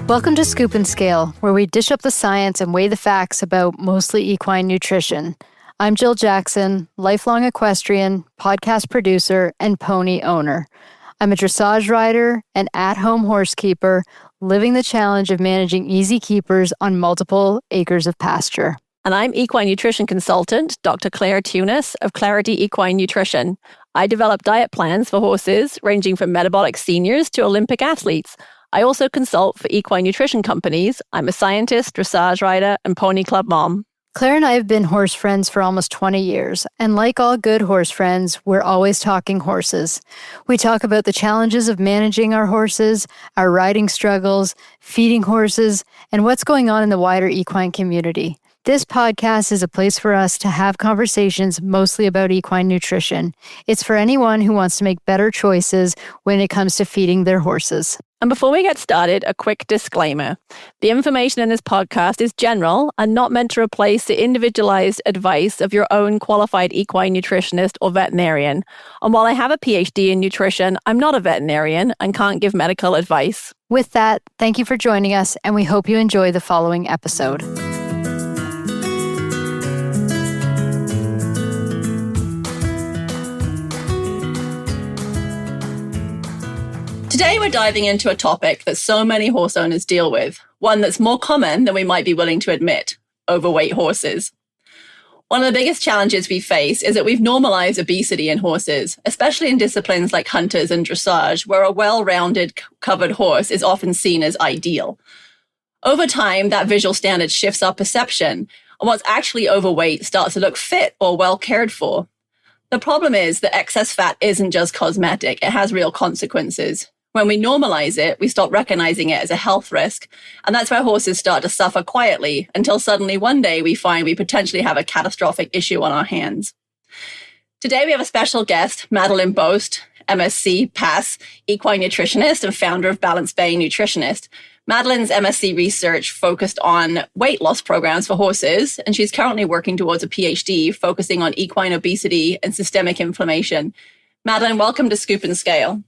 Welcome to Scoop and Scale, where we dish up the science and weigh the facts about mostly equine nutrition. I'm Jill Jackson, lifelong equestrian, podcast producer, and pony owner. I'm a dressage rider and at-home horse keeper, living the challenge of managing easy keepers on multiple acres of pasture. And I'm equine nutrition consultant, Dr. Claire Tunis of Clarity Equine Nutrition. I develop diet plans for horses ranging from metabolic seniors to Olympic athletes. I also consult for equine nutrition companies. I'm a scientist, dressage rider, and pony club mom. Claire and I have been horse friends for almost 20 years, and like all good horse friends, we're always talking horses. We talk about the challenges of managing our horses, our riding struggles, feeding horses, and what's going on in the wider equine community. This podcast is a place for us to have conversations mostly about equine nutrition. It's for anyone who wants to make better choices when it comes to feeding their horses. And before we get started, a quick disclaimer. The information in this podcast is general and not meant to replace the individualized advice of your own qualified equine nutritionist or veterinarian. And while I have a PhD in nutrition, I'm not a veterinarian and can't give medical advice. With that, thank you for joining us, and we hope you enjoy the following episode. Today, we're diving into a topic that so many horse owners deal with, one that's more common than we might be willing to admit: overweight horses. One of the biggest challenges we face is that we've normalized obesity in horses, especially in disciplines like hunters and dressage, where a well-rounded, covered horse is often seen as ideal. Over time, that visual standard shifts our perception, and what's actually overweight starts to look fit or well cared for. The problem is that excess fat isn't just cosmetic, it has real consequences. When we normalize it, we stop recognizing it as a health risk, and that's where horses start to suffer quietly until suddenly one day we find we potentially have a catastrophic issue on our hands. Today we have a special guest, Madeline Boast, MSc PAS, equine nutritionist and founder of Balance Bay Nutritionist. Madeline's MSc research focused on weight loss programs for horses, and she's currently working towards a PhD focusing on equine obesity and systemic inflammation. Madeline, welcome to Scoop and Scale.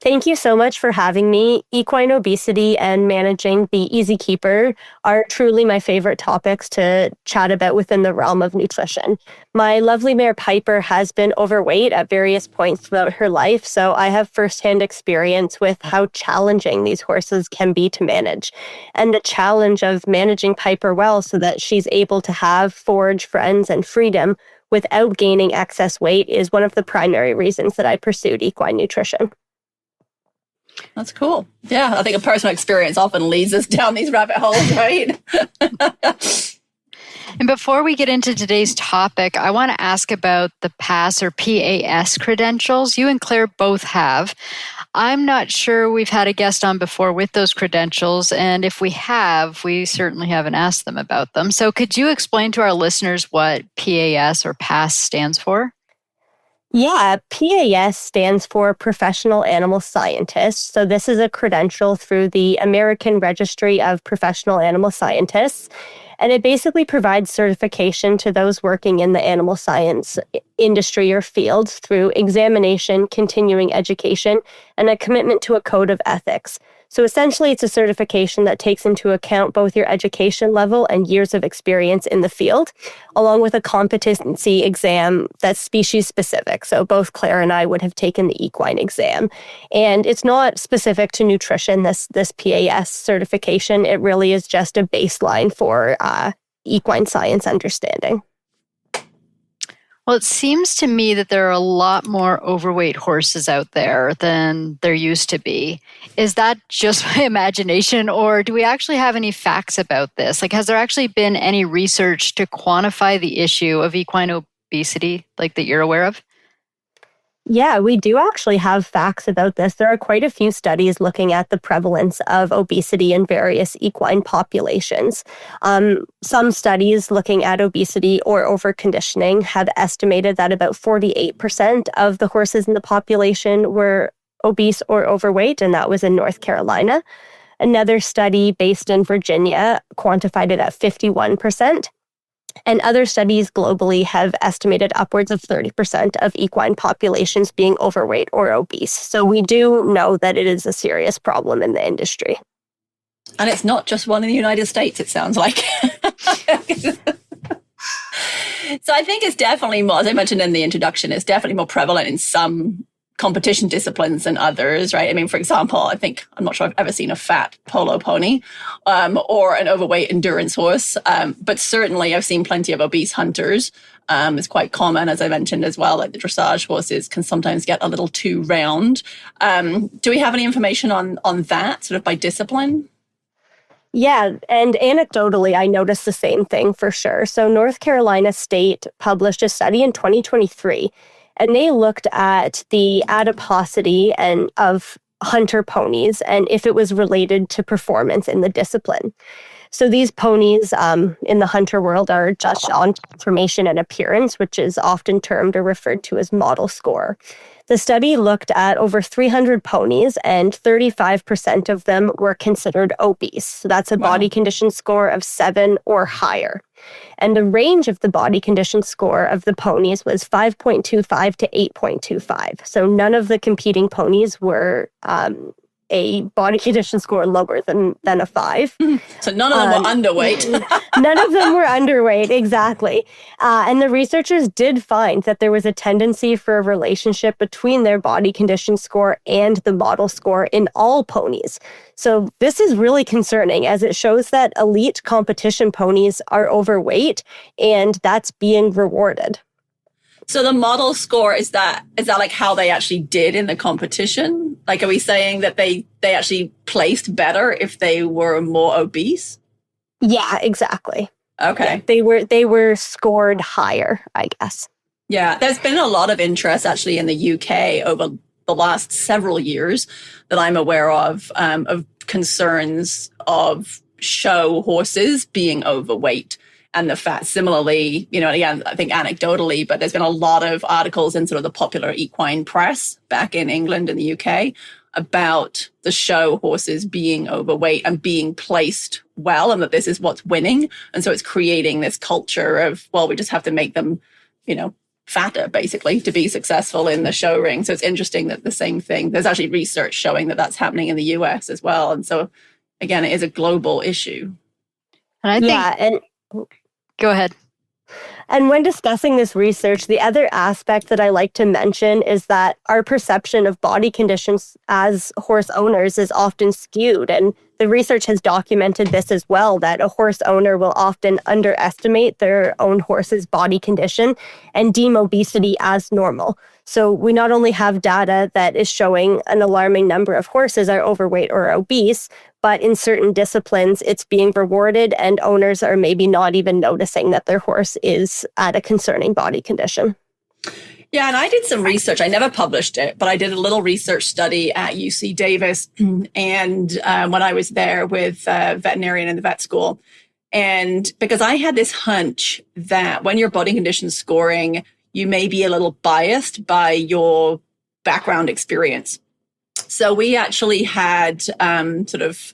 Thank you so much for having me. Equine obesity and managing the easy keeper are truly my favorite topics to chat about within the realm of nutrition. My lovely mare Piper has been overweight at various points throughout her life, so I have firsthand experience with how challenging these horses can be to manage. And the challenge of managing Piper well so that she's able to have forage, friends, and freedom without gaining excess weight is one of the primary reasons that I pursued equine nutrition. That's cool. Yeah, I think a personal experience often leads us down these rabbit holes, right? And before we get into today's topic, I want to ask about the PAS or PAS credentials. You and Claire both have. I'm not sure we've had a guest on before with those credentials, and if we have, we certainly haven't asked them about them. So could you explain to our listeners what PAS or PAS stands for? Yeah, PAS stands for Professional Animal Scientist. So this is a credential through the American Registry of Professional Animal Scientists. And it basically provides certification to those working in the animal science industry or field through examination, continuing education, and a commitment to a code of ethics. So essentially, it's a certification that takes into account both your education level and years of experience in the field, along with a competency exam that's species specific. So both Claire and I would have taken the equine exam. And it's not specific to nutrition, this PAS certification. It really is just a baseline for equine science understanding. Well, it seems to me that there are a lot more overweight horses out there than there used to be. Is that just my imagination, or do we actually have any facts about this? Like, has there actually been any research to quantify the issue of equine obesity, like that you're aware of? Yeah, we do actually have facts about this. There are quite a few studies looking at the prevalence of obesity in various equine populations. Some studies looking at obesity or overconditioning have estimated that about 48% of the horses in the population were obese or overweight, and that was in North Carolina. Another study based in Virginia quantified it at 51%. And other studies globally have estimated upwards of 30% of equine populations being overweight or obese. So we do know that it is a serious problem in the industry. And it's not just one in the United States, it sounds like. So I think it's definitely more, as I mentioned in the introduction, it's definitely more prevalent in some competition disciplines than others, right? I mean, for example, I'm not sure I've ever seen a fat polo pony or an overweight endurance horse, but certainly I've seen plenty of obese hunters. It's quite common, as I mentioned as well, like the dressage horses can sometimes get a little too round. Do we have any information on that sort of by discipline? Yeah, and anecdotally, I noticed the same thing for sure. So North Carolina State published a study in 2023, and they looked at the adiposity of hunter ponies and if it was related to performance in the discipline. So these ponies in the hunter world are judged on conformation and appearance, which is often termed or referred to as model score. The study looked at over 300 ponies, and 35% of them were considered obese. So that's a body condition score of 7 or higher. And the range of the body condition score of the ponies was 5.25 to 8.25. So none of the competing ponies were a body condition score lower than a 5. So none of them were underweight. None of them were underweight, exactly. And the researchers did find that there was a tendency for a relationship between their body condition score and the model score in all ponies. So this is really concerning, as it shows that elite competition ponies are overweight, and that's being rewarded. So the model score, is that like how they actually did in the competition? Like, are we saying that they actually placed better if they were more obese? Yeah, exactly. Okay. Yeah, they were scored higher, I guess. Yeah, there's been a lot of interest actually in the UK over the last several years that I'm aware of concerns of show horses being overweight. And the fat, similarly, again, I think anecdotally, but there's been a lot of articles in sort of the popular equine press back in England and the UK about the show horses being overweight and being placed well, and that this is what's winning. And so it's creating this culture of, well, we just have to make them, fatter, basically, to be successful in the show ring. So it's interesting that the same thing, there's actually research showing that that's happening in the US as well. And so, again, it is a global issue. And I think... Go ahead. And when discussing this research, the other aspect that I like to mention is that our perception of body conditions as horse owners is often skewed. And the research has documented this as well, that a horse owner will often underestimate their own horse's body condition and deem obesity as normal. So we not only have data that is showing an alarming number of horses are overweight or obese, but in certain disciplines, it's being rewarded and owners are maybe not even noticing that their horse is at a concerning body condition. Yeah, and I did some research. I never published it, but I did a little research study at UC Davis. And when I was there with a veterinarian in the vet school, and because I had this hunch that when you're body condition scoring, you may be a little biased by your background experience. So we actually had sort of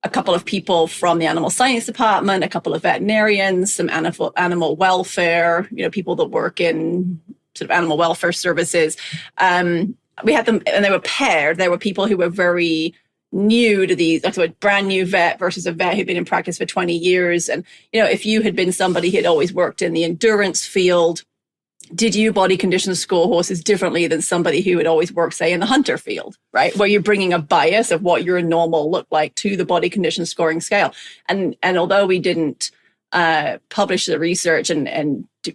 a couple of people from the animal science department, a couple of veterinarians, some animal welfare, people that work in sort of animal welfare services. We had them, and they were paired. There were people who were very new to these, like a brand new vet versus a vet who'd been in practice for 20 years. And, if you had been somebody who had always worked in the endurance field, did you body condition score horses differently than somebody who had always worked, say, in the hunter field, right? Where you're bringing a bias of what your normal look like to the body condition scoring scale. And although we didn't publish the research and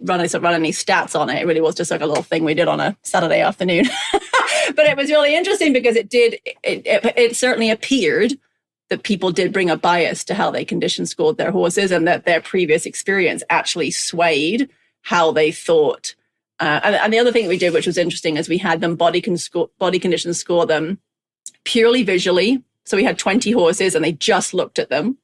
run any stats on it, it really was just like a little thing we did on a Saturday afternoon. But it was really interesting because it certainly appeared that people did bring a bias to how they condition scored their horses, and that their previous experience actually swayed how they thought. And the other thing that we did, which was interesting, is we had them body condition score them purely visually. So we had 20 horses and they just looked at them,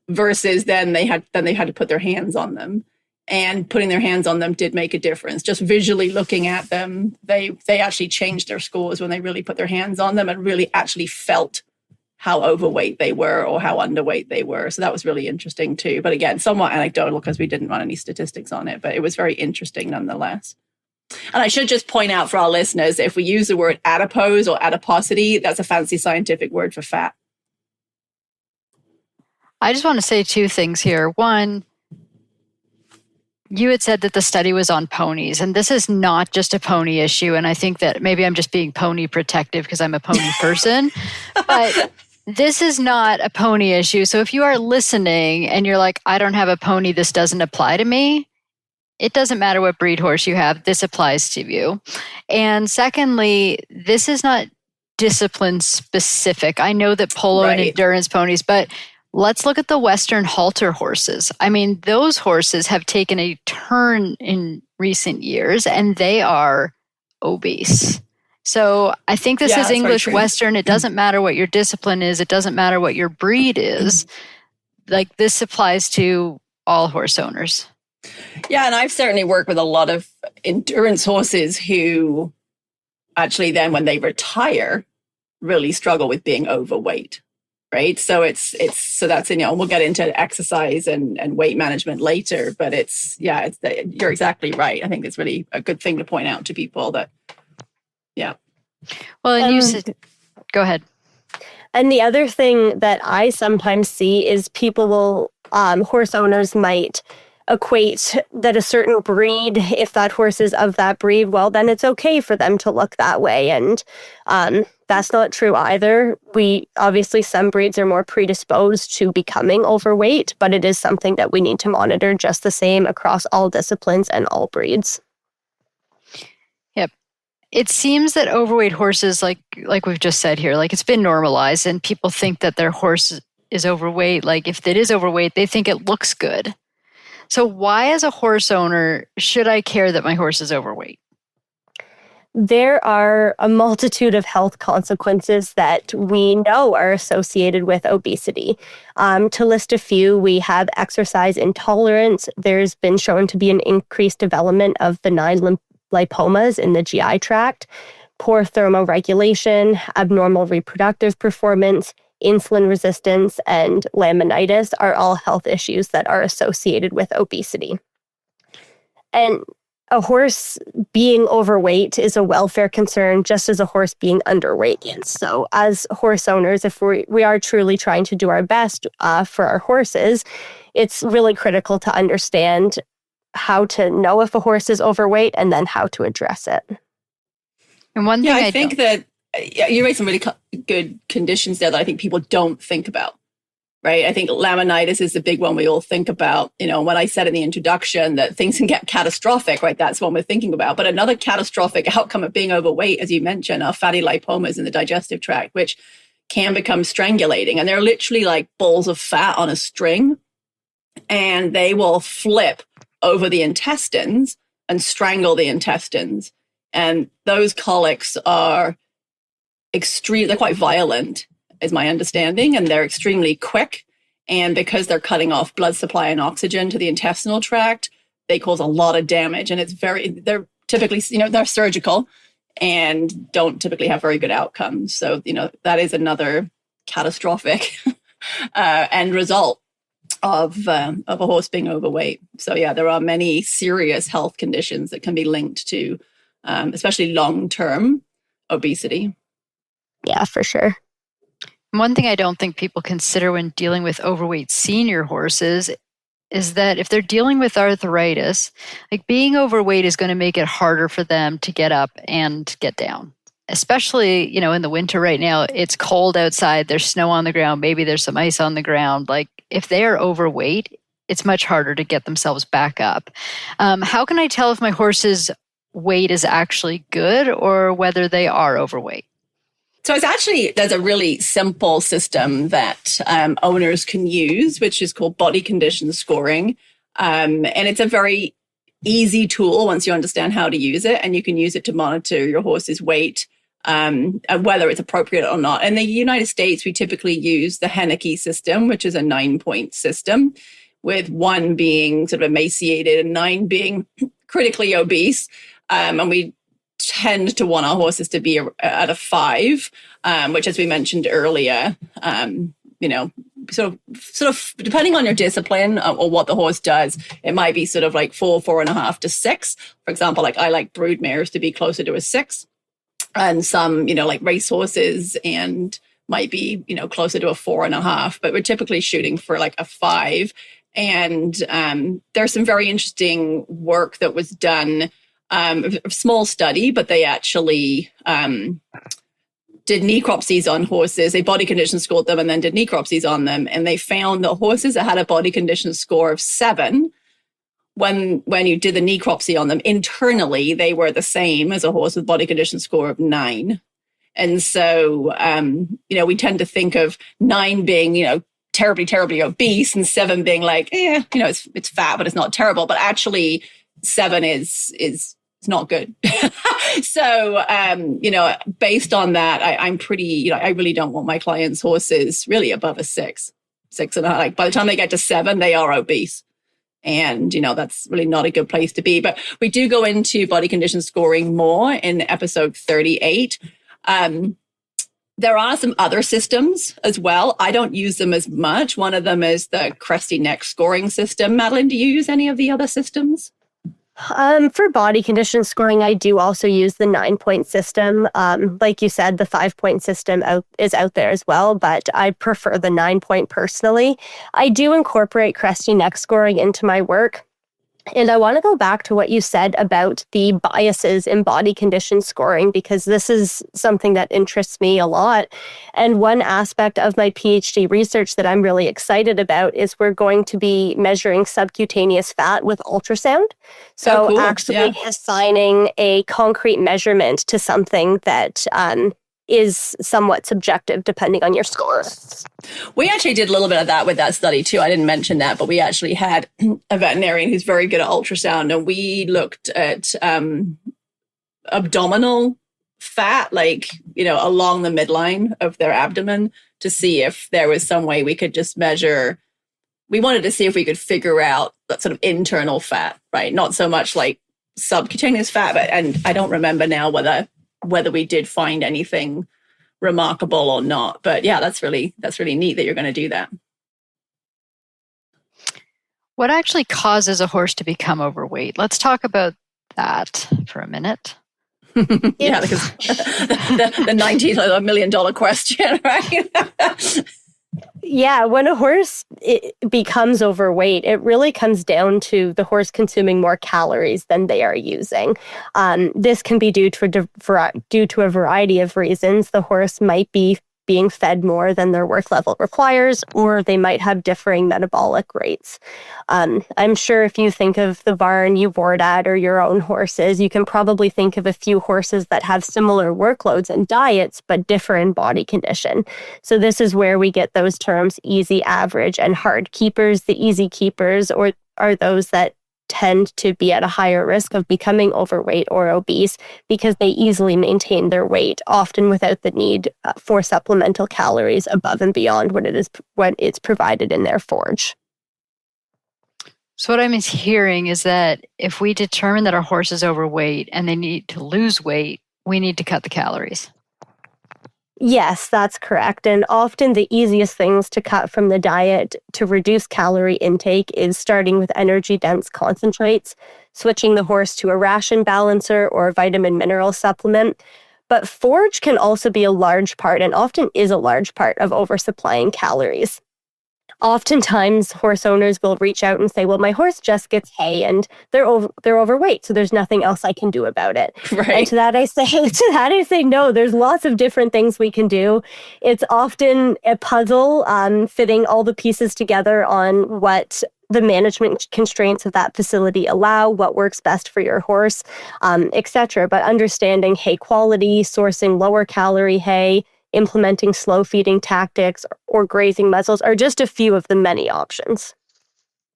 versus then they had to put their hands on them. And putting their hands on them did make a difference. Just visually looking at them, they actually changed their scores when they really put their hands on them and really actually felt how overweight they were or how underweight they were. So that was really interesting too. But again, somewhat anecdotal because we didn't run any statistics on it, but it was very interesting nonetheless. And I should just point out for our listeners, if we use the word adipose or adiposity, that's a fancy scientific word for fat. I just want to say two things here. One, you had said that the study was on ponies, and this is not just a pony issue. And I think that maybe I'm just being pony protective because I'm a pony person, but this is not a pony issue. So if you are listening and you're like, I don't have a pony, this doesn't apply to me, it doesn't matter what breed horse you have, this applies to you. And secondly, this is not discipline specific. I know that polo and endurance ponies, but let's look at the Western halter horses. I mean, those horses have taken a turn in recent years and they are obese. So I think this is English Western. It doesn't matter what your discipline is. It doesn't matter what your breed is. Like, this applies to all horse owners. Yeah, and I've certainly worked with a lot of endurance horses who actually then when they retire really struggle with being overweight. Right. So so that's, we'll get into exercise and weight management later, but you're exactly right. I think it's really a good thing to point out to people that, yeah. Well, and you said, go ahead. And the other thing that I sometimes see is people will, horse owners might equate that a certain breed, if that horse is of that breed, well, then it's okay for them to look that way. And that's not true either. Obviously, some breeds are more predisposed to becoming overweight, but it is something that we need to monitor just the same across all disciplines and all breeds. Yep. It seems that overweight horses, like we've just said here, like, it's been normalized and people think that their horse is overweight. Like, if it is overweight, they think it looks good. So why, as a horse owner, should I care that my horse is overweight? There are a multitude of health consequences that we know are associated with obesity. To list a few, we have exercise intolerance. There's been shown to be an increased development of benign lipomas in the GI tract, poor thermoregulation, abnormal reproductive performance, insulin resistance, and laminitis are all health issues that are associated with obesity. And a horse being overweight is a welfare concern, just as a horse being underweight is. So as horse owners, if we are truly trying to do our best for our horses, it's really critical to understand how to know if a horse is overweight and then how to address it. And one thing I think that you raised some really good conditions there that I think people don't think about, right? I think laminitis is the big one we all think about. When I said in the introduction that things can get catastrophic, right? That's what we're thinking about. But another catastrophic outcome of being overweight, as you mentioned, are fatty lipomas in the digestive tract, which can become strangulating. And they're literally like balls of fat on a string, and they will flip over the intestines and strangle the intestines. And those colics are they're quite violent, is my understanding, and they're extremely quick. And because they're cutting off blood supply and oxygen to the intestinal tract, they cause a lot of damage. And they're typically, they're surgical and don't typically have very good outcomes. So, that is another catastrophic end result of a horse being overweight. So yeah, there are many serious health conditions that can be linked to, especially long-term obesity. Yeah, for sure. One thing I don't think people consider when dealing with overweight senior horses is that if they're dealing with arthritis, like, being overweight is going to make it harder for them to get up and get down. Especially, in the winter right now, it's cold outside, there's snow on the ground, maybe there's some ice on the ground. Like, if they are overweight, it's much harder to get themselves back up. How can I tell if my horse's weight is actually good or whether they are overweight? So there's a really simple system that owners can use, which is called body condition scoring. And it's a very easy tool once you understand how to use it, and you can use it to monitor your horse's weight, whether it's appropriate or not. In the United States, we typically use the Henneke system, which is a 9-point system, with 1 being sort of emaciated and 9 being critically obese. And we tend to want our horses to be at a 5, which, as we mentioned earlier, sort of depending on your discipline or what the horse does, it might be sort of like 4.5 to 6. For example, like, I like brood mares to be closer to a 6, and some, like race horses and might be, closer to a 4.5, but we're typically shooting for like a 5. And there's some very interesting work that was done, a small study, but they actually did necropsies on horses. They body condition scored them and then did necropsies on them. And they found that horses that had a body condition score of 7, when you did the necropsy on them, internally, they were the same as a horse with body condition score of 9. And so, we tend to think of 9 being, terribly, terribly obese, and 7 being like, it's fat, but it's not terrible. But actually 7 is not good. So, based on that, I'm pretty, I really don't want my clients' horses really above a 6. Like by the time they get to 7, they are obese. And, that's really not a good place to be. But we do go into body condition scoring more in episode 38. There are some other systems as well. I don't use them as much. One of them is the Cresty Neck scoring system. Madeline, do you use any of the other systems? For body condition scoring, I do also use the 9-point system. Like you said, the 5-point system is out there as well, but I prefer the 9-point personally. I do incorporate Cresty Neck scoring into my work. And I want to go back to what you said about the biases in body condition scoring, because this is something that interests me a lot. And one aspect of my PhD research that I'm really excited about is we're going to be measuring subcutaneous fat with ultrasound. So cool. actually assigning a concrete measurement to something that is somewhat subjective depending on your score. We actually did a little bit of that with that study too. I didn't mention that, but we actually had a veterinarian who's very good at ultrasound, and we looked at abdominal fat, like, along the midline of their abdomen, to see if there was some way we could just measure. We wanted to see if we could figure out that sort of internal fat, right? Not so much like subcutaneous fat, and I don't remember now whether we did find anything remarkable or not. But yeah, that's really neat that you're going to do that. What actually causes a horse to become overweight? Let's talk about that for a minute. Yeah, because the $90 million question, right? Yeah, when a horse becomes overweight, it really comes down to the horse consuming more calories than they are using. This can be due to a variety of reasons. The horse might be being fed more than their work level requires, or they might have differing metabolic rates. I'm sure if you think of the barn you board at or your own horses, you can probably think of a few horses that have similar workloads and diets, but differ in body condition. So this is where we get those terms easy, average, and hard keepers. The easy keepers are those that tend to be at a higher risk of becoming overweight or obese because they easily maintain their weight, often without the need for supplemental calories above and beyond what it's provided in their forage. So what I'm hearing is that if we determine that our horse is overweight and they need to lose weight, we need to cut the calories. Yes, that's correct. And often the easiest things to cut from the diet to reduce calorie intake is starting with energy-dense concentrates, switching the horse to a ration balancer or a vitamin mineral supplement. But forage can also be a large part, and often is a large part, of oversupplying calories. Oftentimes, horse owners will reach out and say, well, my horse just gets hay and they're overweight, so there's nothing else I can do about it. Right. And to that I say, no, there's lots of different things we can do. It's often a puzzle, fitting all the pieces together on what the management constraints of that facility allow, what works best for your horse, etc. But understanding hay quality, sourcing lower calorie hay, implementing slow feeding tactics, or grazing muzzles are just a few of the many options.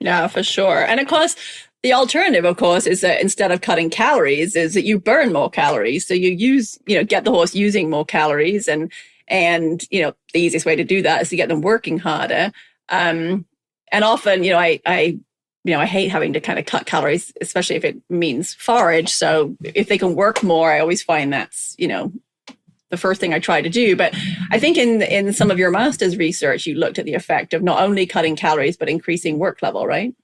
Yeah, for sure. And of course, the alternative, of course, is that instead of cutting calories, is that you burn more calories. So you get the horse using more calories, and the easiest way to do that is to get them working harder. And often, I hate having to kind of cut calories, especially if it means forage. So if they can work more, I always find that's, the first thing I try to do. But I think in some of your master's research, you looked at the effect of not only cutting calories, but increasing work level, right?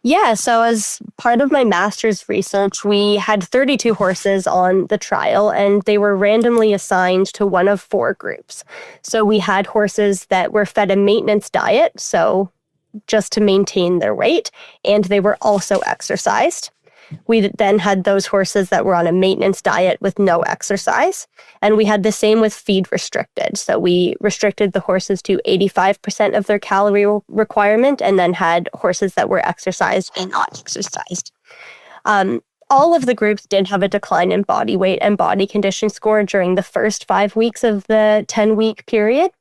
Yeah, so as part of my master's research, we had 32 horses on the trial, and they were randomly assigned to one of 4 groups. So we had horses that were fed a maintenance diet, so just to maintain their weight, and they were also exercised. We then had those horses that were on a maintenance diet with no exercise. And we had the same with feed restricted. So we restricted the horses to 85% of their calorie requirement, and then had horses that were exercised and not exercised. All of the groups did have a decline in body weight and body condition score during the first 5 weeks of the 10-week period.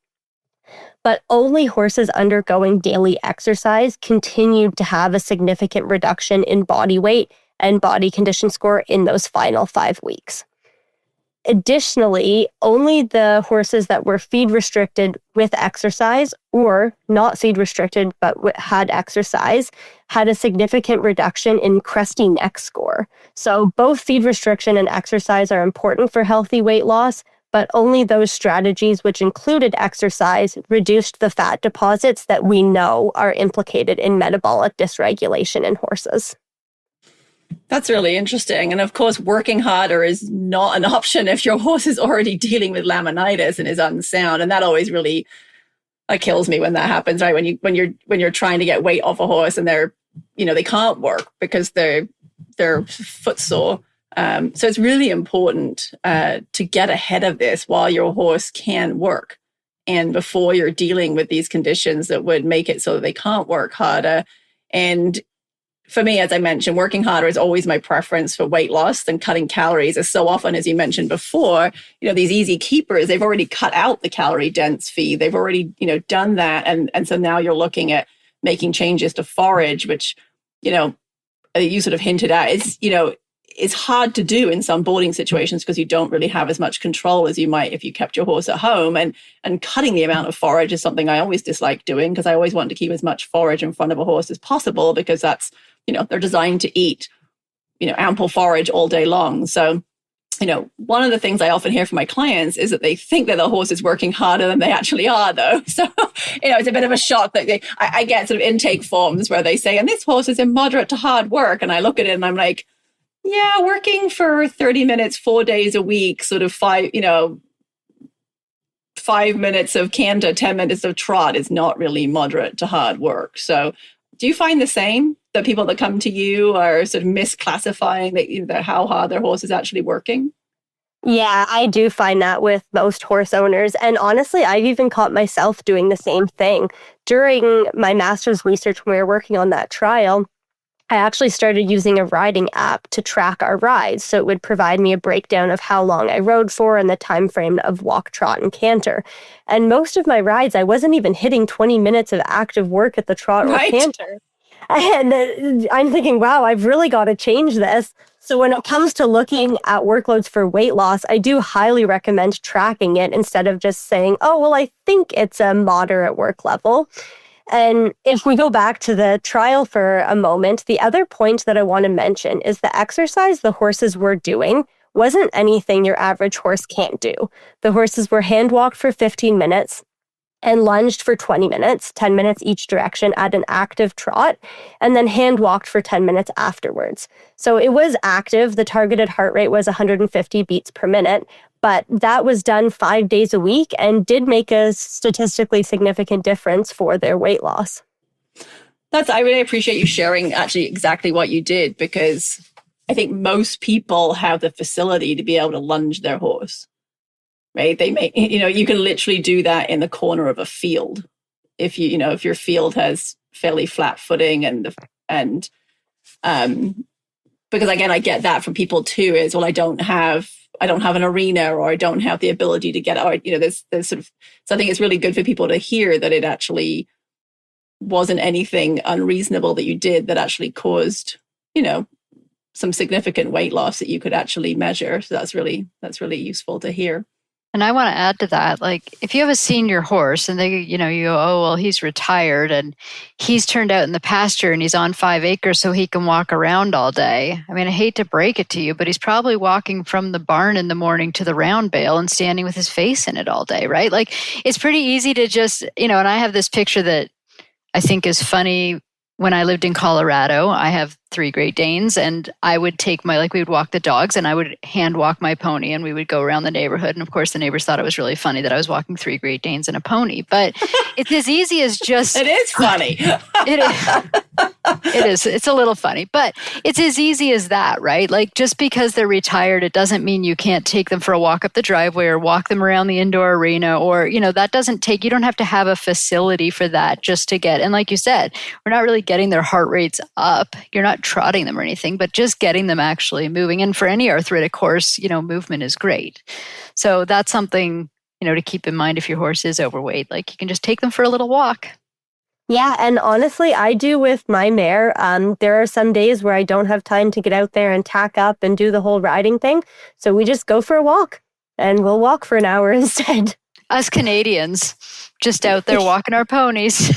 But only horses undergoing daily exercise continued to have a significant reduction in body weight and body condition score in those final 5 weeks. Additionally, only the horses that were feed restricted with exercise or not feed restricted but had exercise had a significant reduction in crusty neck score. So both feed restriction and exercise are important for healthy weight loss, but only those strategies which included exercise reduced the fat deposits that we know are implicated in metabolic dysregulation in horses. That's really interesting. And of course, working harder is not an option if your horse is already dealing with laminitis and is unsound. And that always really kills me when that happens, right? When you're trying to get weight off a horse and they can't work because they're footsore. So it's really important to get ahead of this while your horse can work and before you're dealing with these conditions that would make it so that they can't work harder. And for me, as I mentioned, working harder is always my preference for weight loss, and cutting calories is so often, as you mentioned before, these easy keepers, they've already cut out the calorie dense feed. They've already, done that. And so now you're looking at making changes to forage, which, you sort of hinted at is hard to do in some boarding situations because you don't really have as much control as you might if you kept your horse at home. And cutting the amount of forage is something I always dislike doing because I always want to keep as much forage in front of a horse as possible because that's, they're designed to eat, ample forage all day long. So, one of the things I often hear from my clients is that they think that the horse is working harder than they actually are, though. So, it's a bit of a shock that I get sort of intake forms where they say, and this horse is in moderate to hard work. And I look at it and I'm like, yeah, working for 30 minutes, 4 days a week, sort of 5 minutes of canter, 10 minutes of trot is not really moderate to hard work. So do you find the same, that people that come to you are sort of misclassifying that how hard their horse is actually working? Yeah, I do find that with most horse owners. And honestly, I've even caught myself doing the same thing. During my master's research, when we were working on that trial, I actually started using a riding app to track our rides. So it would provide me a breakdown of how long I rode for and the time frame of walk, trot, and canter. And most of my rides, I wasn't even hitting 20 minutes of active work at the trot or canter. And I'm thinking, wow, I've really got to change this. So when it comes to looking at workloads for weight loss, I do highly recommend tracking it instead of just saying, oh, well, I think it's a moderate work level. And if we go back to the trial for a moment, the other point that I want to mention is the exercise the horses were doing wasn't anything your average horse can't do. The horses were hand walked for 15 minutes and lunged for 20 minutes, 10 minutes each direction at an active trot, and then hand walked for 10 minutes afterwards. So it was active. The targeted heart rate was 150 beats per minute, but that was done 5 days a week and did make a statistically significant difference for their weight loss. I really appreciate you sharing actually exactly what you did, because I think most people have the facility to be able to lunge their horse. Right? They may, you can literally do that in the corner of a field. If if your field has fairly flat footing and because again, I get that from people too, is, well, I don't have an arena, or I don't have the ability to get out, there's sort of, so I think it's really good for people to hear that it actually wasn't anything unreasonable that you did that actually caused, some significant weight loss that you could actually measure. So that's really useful to hear. And I want to add to that, like, if you have a senior horse and they, you go, oh, well, he's retired and he's turned out in the pasture and he's on 5 acres so he can walk around all day. I mean, I hate to break it to you, but he's probably walking from the barn in the morning to the round bale and standing with his face in it all day, right? Like, it's pretty easy to just, and I have this picture that I think is funny when I lived in Colorado, I have 3 Great Danes, and I would take we would walk the dogs, and I would hand walk my pony, and we would go around the neighborhood. And of course, the neighbors thought it was really funny that I was walking 3 Great Danes and a pony. But it's as easy as just... It is funny. It is. It is. It's a little funny, but it's as easy as that, right? Like, just because they're retired, it doesn't mean you can't take them for a walk up the driveway or walk them around the indoor arena, or, that doesn't take, you don't have to have a facility for that just to get, and like you said, we're not really getting their heart rates up. You're not trotting them or anything, but just getting them actually moving. And for any arthritic horse, movement is great. So that's something, to keep in mind if your horse is overweight. Like, you can just take them for a little walk. Yeah, and honestly, I do with my mare. There are some days where I don't have time to get out there and tack up and do the whole riding thing. So we just go for a walk, and we'll walk for an hour instead. Us Canadians, just out there walking our ponies.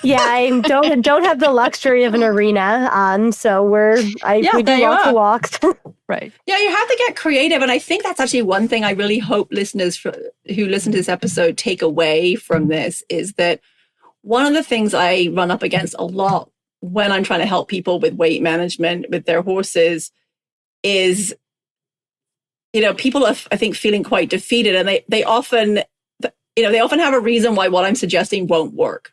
Yeah, I don't have the luxury of an arena, so we do lots of walks. Right. Yeah, you have to get creative, and I think that's actually one thing I really hope listeners who listen to this episode take away from this is that one of the things I run up against a lot when I'm trying to help people with weight management with their horses is, people are, I think, feeling quite defeated, and they often have a reason why what I'm suggesting won't work,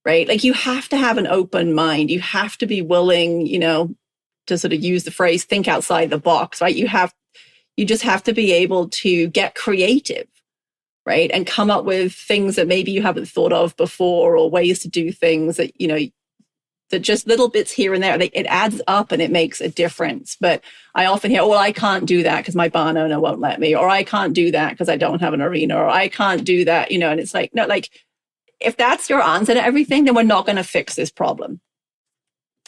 right? Like, you have to have an open mind. You have to be willing, to sort of use the phrase, think outside the box, right? You just have to be able to get creative, right? And come up with things that maybe you haven't thought of before, or ways to do things that, that just little bits here and there, it adds up and it makes a difference. But I often hear, well, I can't do that because my barn owner won't let me, or I can't do that because I don't have an arena, or I can't do that, and it's like, no, like, if that's your answer to everything, then we're not going to fix this problem.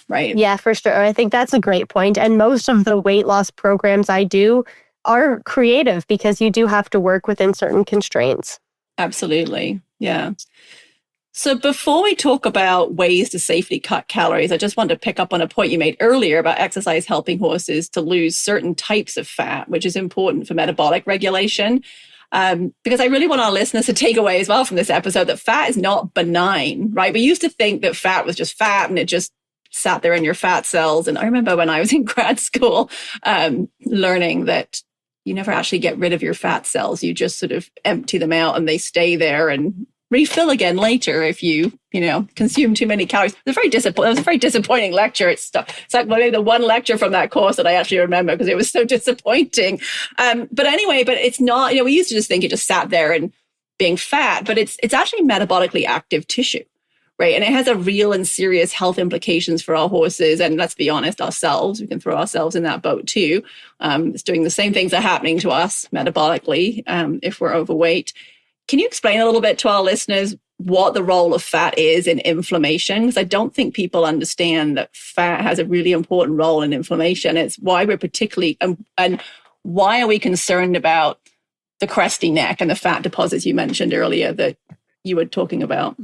Right. Yeah, for sure. I think that's a great point. And most of the weight loss programs I do are creative because you do have to work within certain constraints. Absolutely. Yeah. So before we talk about ways to safely cut calories, I just wanted to pick up on a point you made earlier about exercise helping horses to lose certain types of fat, which is important for metabolic regulation. Because I really want our listeners to take away as well from this episode that fat is not benign, right? We used to think that fat was just fat and it just sat there in your fat cells. And I remember when I was in grad school, learning that you never actually get rid of your fat cells. You just sort of empty them out and they stay there and refill again later if you consume too many calories. It was a very disappointing lecture. It's like maybe the one lecture from that course that I actually remember because it was so disappointing. But anyway, but it's not, we used to just think it just sat there and being fat, but it's actually metabolically active tissue, right? And it has a real and serious health implications for our horses. And let's be honest, ourselves, we can throw ourselves in that boat too. It's doing the same things that are happening to us metabolically if we're overweight. Can you explain a little bit to our listeners what the role of fat is in inflammation? Because I don't think people understand that fat has a really important role in inflammation. It's why we're particularly, and why are we concerned about the crusty neck and the fat deposits you mentioned earlier that you were talking about?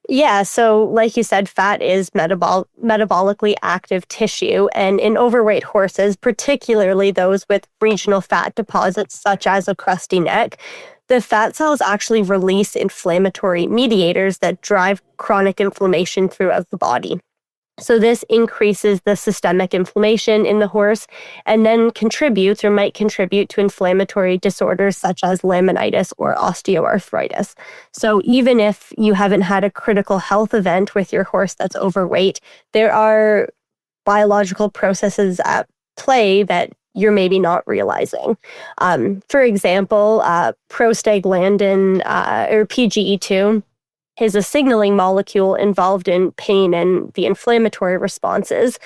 Yeah, so like you said, fat is metabolically active tissue. And in overweight horses, particularly those with regional fat deposits, such as a crusty neck, the fat cells actually release inflammatory mediators that drive chronic inflammation throughout the body. So this increases the systemic inflammation in the horse and then might contribute to inflammatory disorders such as laminitis or osteoarthritis. So even if you haven't had a critical health event with your horse that's overweight, there are biological processes at play that you're maybe not realizing. For example, prostaglandin or PGE2 is a signaling molecule involved in pain and the inflammatory responses,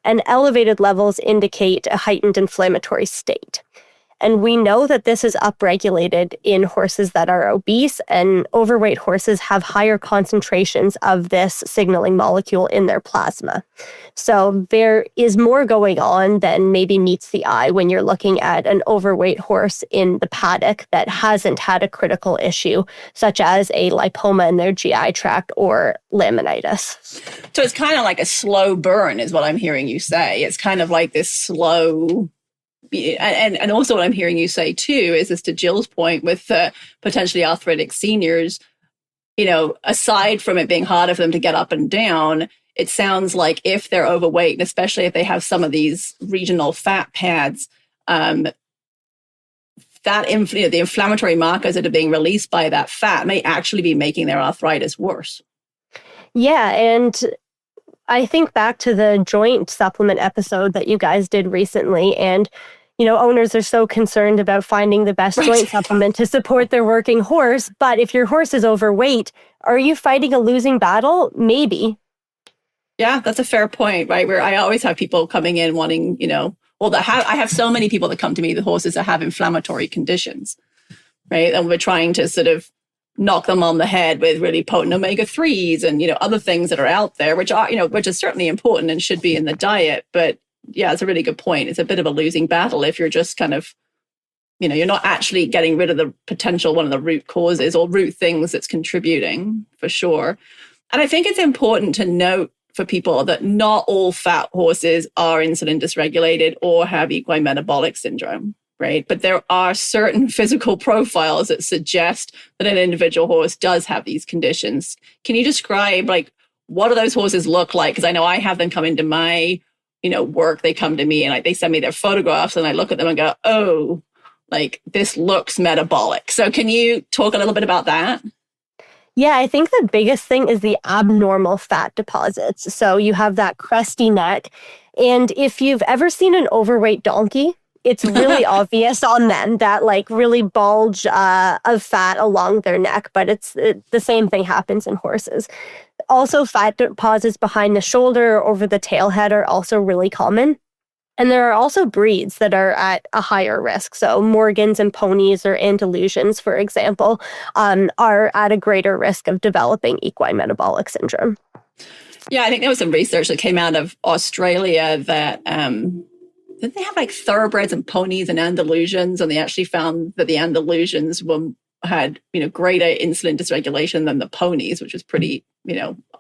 and elevated levels indicate a heightened inflammatory state. And we know that this is upregulated in horses that are obese, and overweight horses have higher concentrations of this signaling molecule in their plasma. So there is more going on than maybe meets the eye when you're looking at an overweight horse in the paddock that hasn't had a critical issue, such as a lipoma in their GI tract or laminitis. So it's kind of like a slow burn is what I'm hearing you say. It's kind of like this slow... And also what I'm hearing you say too is this, to Jill's point with potentially arthritic seniors, aside from it being harder for them to get up and down, it sounds like if they're overweight, and especially if they have some of these regional fat pads, the inflammatory markers that are being released by that fat may actually be making their arthritis worse. Yeah, and I think back to the joint supplement episode that you guys did recently, and owners are so concerned about finding the best joint supplement to support their working horse. But if your horse is overweight, are you fighting a losing battle? Maybe. Yeah, that's a fair point, right? Where I always have people coming in wanting, I have so many people that come to me, the horses that have inflammatory conditions, right? And we're trying to sort of knock them on the head with really potent omega-3s and, other things that are out there, which are certainly important and should be in the diet. But yeah, it's a really good point. It's a bit of a losing battle if you're just kind of, you're not actually getting rid of the potential, one of the root causes or root things that's contributing, for sure. And I think it's important to note for people that not all fat horses are insulin dysregulated or have equine metabolic syndrome, right? But there are certain physical profiles that suggest that an individual horse does have these conditions. Can you describe, what do those horses look like? Because I know I have them come into my work. They come to me and they send me their photographs and I look at them and go, oh, this looks metabolic. So can you talk a little bit about that? Yeah, I think the biggest thing is the abnormal fat deposits. So you have that crusty neck. And if you've ever seen an overweight donkey, it's really obvious on them, that really bulge of fat along their neck. But the same thing happens in horses. Also, fat deposits behind the shoulder or over the tail head are also really common. And there are also breeds that are at a higher risk. So Morgans and ponies or Andalusians, for example, are at a greater risk of developing equine metabolic syndrome. Yeah, I think there was some research that came out of Australia that did they have thoroughbreds and ponies and Andalusians, and they actually found that the Andalusians had greater insulin dysregulation than the ponies, which was pretty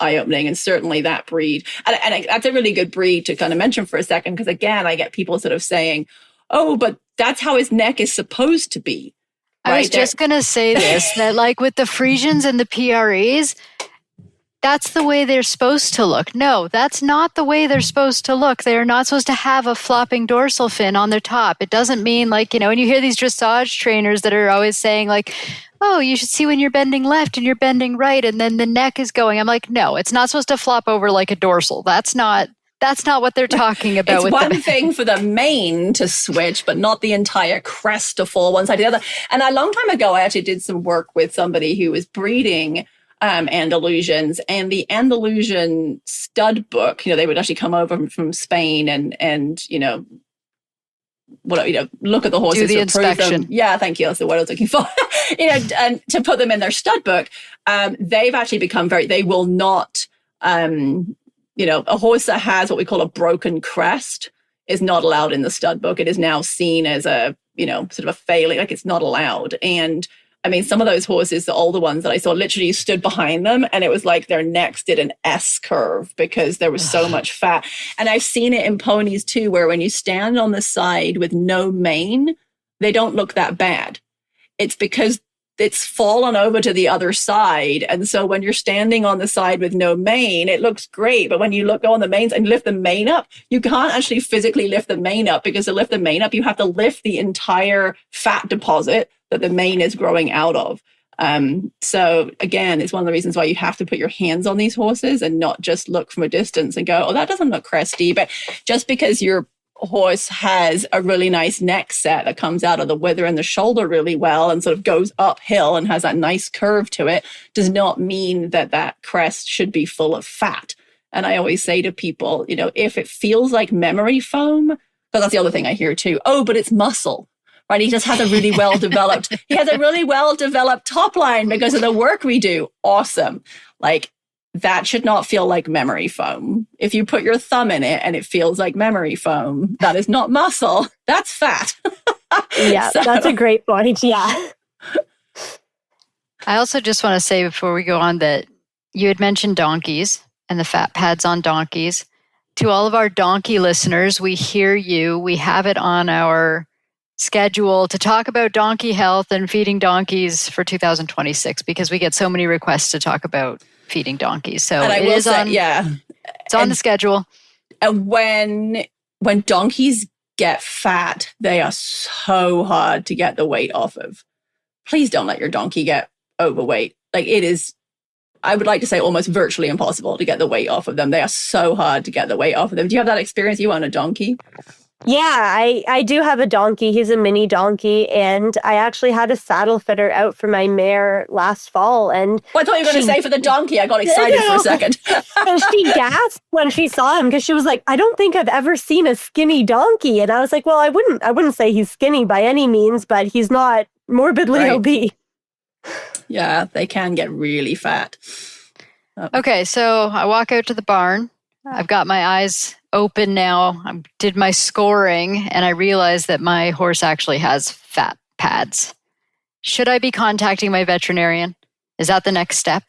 eye-opening. And certainly that breed, and that's a really good breed to kind of mention for a second, because again, I get people sort of saying, oh, but that's how his neck is supposed to be. Right? I was just going to say this, that with the Frisians and the PREs, that's the way they're supposed to look. No, that's not the way they're supposed to look. They're not supposed to have a flopping dorsal fin on their top. It doesn't mean and you hear these dressage trainers that are always saying oh, you should see when you're bending left and you're bending right and then the neck is going. I'm like, no, it's not supposed to flop over like a dorsal. That's not what they're talking about. It's one thing for the mane to switch, but not the entire crest to fall one side to the other. And a long time ago, I actually did some work with somebody who was breeding Andalusians, and the Andalusian stud book, they would actually come over from Spain and look at the horses, do the inspection. Yeah, thank you. That's the word I was looking for. And to put them in their stud book, they've actually become they will not, a horse that has what we call a broken crest is not allowed in the stud book. It is now seen as a, sort of a failing, it's not allowed. And I mean, some of those horses, the older ones that I saw, literally stood behind them and it was like their necks did an S curve because there was so much fat. And I've seen it in ponies too, where when you stand on the side with no mane, they don't look that bad. It's because it's fallen over to the other side. And so when you're standing on the side with no mane, it looks great. But when you go on the manes and lift the mane up, you can't actually physically lift the mane up, because to lift the mane up, you have to lift the entire fat deposit that the mane is growing out of. So again, it's one of the reasons why you have to put your hands on these horses and not just look from a distance and go, oh, that doesn't look cresty. But just because your horse has a really nice neck set that comes out of the wither and the shoulder really well and sort of goes uphill and has that nice curve to it, does not mean that that crest should be full of fat. And I always say to people, if it feels like memory foam, because that's the other thing I hear too, oh, but it's muscle. Right, he just has a really well-developed, top line because of the work we do. Awesome. That should not feel like memory foam. If you put your thumb in it and it feels like memory foam, that is not muscle, that's fat. Yeah, that's a great point. Yeah. I also just want to say before we go on that you had mentioned donkeys and the fat pads on donkeys. To all of our donkey listeners, we hear you. We have it on our schedule to talk about donkey health and feeding donkeys for 2026 because we get so many requests to talk about feeding donkeys. So and I it will is say, on, yeah. it's on the schedule. And when donkeys get fat, they are so hard to get the weight off of. Please don't let your donkey get overweight. Like, it is, I would like to say, almost virtually impossible to get the weight off of them. They are so hard to get the weight off of them. Do you have that experience? You own a donkey? Yeah, I do have a donkey. He's a mini donkey, and I actually had a saddle fitter out for my mare last fall. And I thought you were going to say for the donkey. I got excited for a second. And she gasped when she saw him because she was like, "I don't think I've ever seen a skinny donkey." And I was like, "Well, I wouldn't say he's skinny by any means, but he's not morbidly obese." Yeah, they can get really fat. Okay, so I walk out to the barn. I've got my eyes open now. I did my scoring, and I realized that my horse actually has fat pads. Should I be contacting my veterinarian? Is that the next step?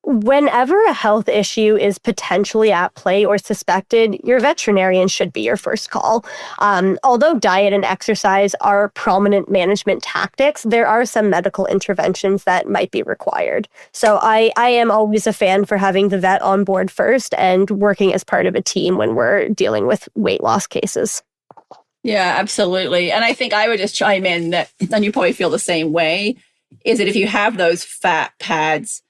Whenever a health issue is potentially at play or suspected, your veterinarian should be your first call. Although diet and exercise are prominent management tactics, there are some medical interventions that might be required. So I am always a fan for having the vet on board first and working as part of a team when we're dealing with weight loss cases. Yeah, absolutely. And I think I would just chime in that, and you probably feel the same way, is that if you have those fat pads,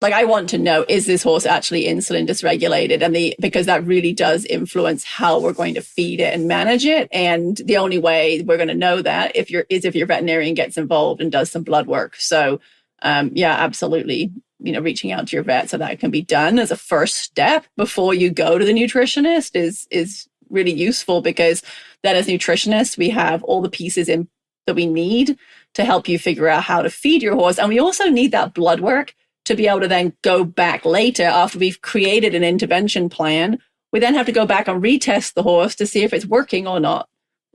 like, I want to know, is this horse actually insulin dysregulated? And because that really does influence how we're going to feed it and manage it. And the only way we're going to know that if your veterinarian gets involved and does some blood work. So, yeah, absolutely. Reaching out to your vet so that it can be done as a first step before you go to the nutritionist is really useful, because then as nutritionists, we have all the pieces in that we need to help you figure out how to feed your horse. And we also need that blood work to be able to then go back later after we've created an intervention plan. We then have to go back and retest the horse to see if it's working or not.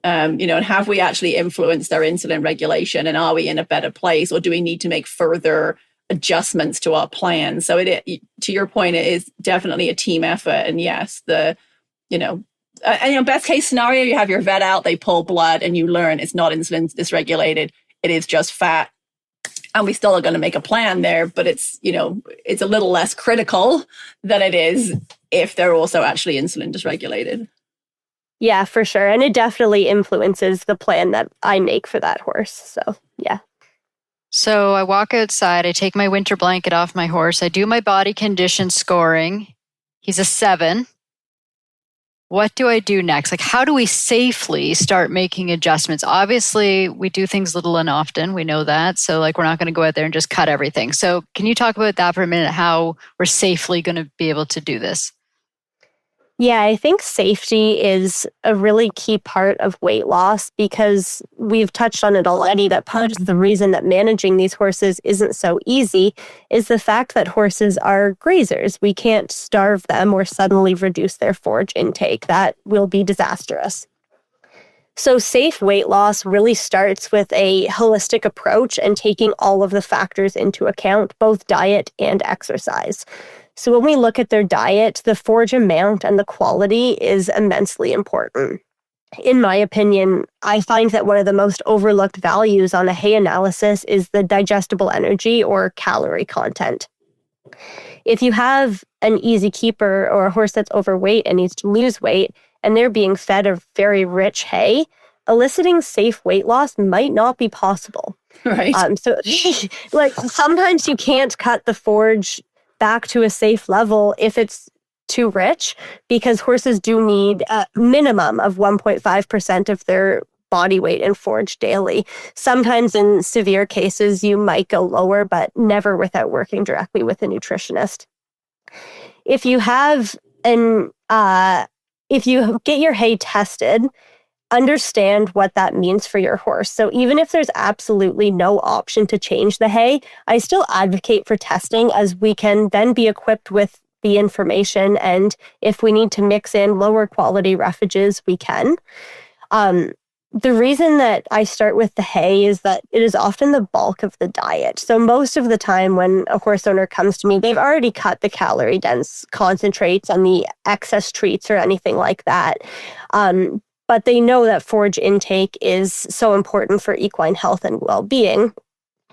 And have we actually influenced their insulin regulation, and are we in a better place, or do we need to make further adjustments to our plan? So to your point, it is definitely a team effort. And yes, best case scenario, you have your vet out, they pull blood, and you learn it's not insulin dysregulated. It is just fat. And we still are going to make a plan there, but it's a little less critical than it is if they're also actually insulin dysregulated. Yeah, for sure. And it definitely influences the plan that I make for that horse. So, yeah. So I walk outside, I take my winter blanket off my horse, I do my body condition scoring. He's a 7. What do I do next? Like, how do we safely start making adjustments? Obviously, we do things little and often. We know that. So, we're not going to go out there and just cut everything. So can you talk about that for a minute, how we're safely going to be able to do this? Yeah, I think safety is a really key part of weight loss, because we've touched on it already, that part of the reason that managing these horses isn't so easy is the fact that horses are grazers. We can't starve them or suddenly reduce their forage intake. That will be disastrous. So safe weight loss really starts with a holistic approach and taking all of the factors into account, both diet and exercise. So when we look at their diet, the forage amount and the quality is immensely important. In my opinion, I find that one of the most overlooked values on a hay analysis is the digestible energy or calorie content. If you have an easy keeper or a horse that's overweight and needs to lose weight, and they're being fed a very rich hay, eliciting safe weight loss might not be possible. Right. So sometimes you can't cut the forage back to a safe level if it's too rich, because horses do need a minimum of 1.5% of their body weight in forage daily. Sometimes in severe cases, you might go lower, but never without working directly with a nutritionist. If you get your hay tested, understand what that means for your horse. So even if there's absolutely no option to change the hay, I still advocate for testing, as we can then be equipped with the information. And if we need to mix in lower quality refuges, we can. The reason that I start with the hay is that it is often the bulk of the diet. So most of the time when a horse owner comes to me, they've already cut the calorie dense concentrates and the excess treats or anything like that. But they know that forage intake is so important for equine health and well-being.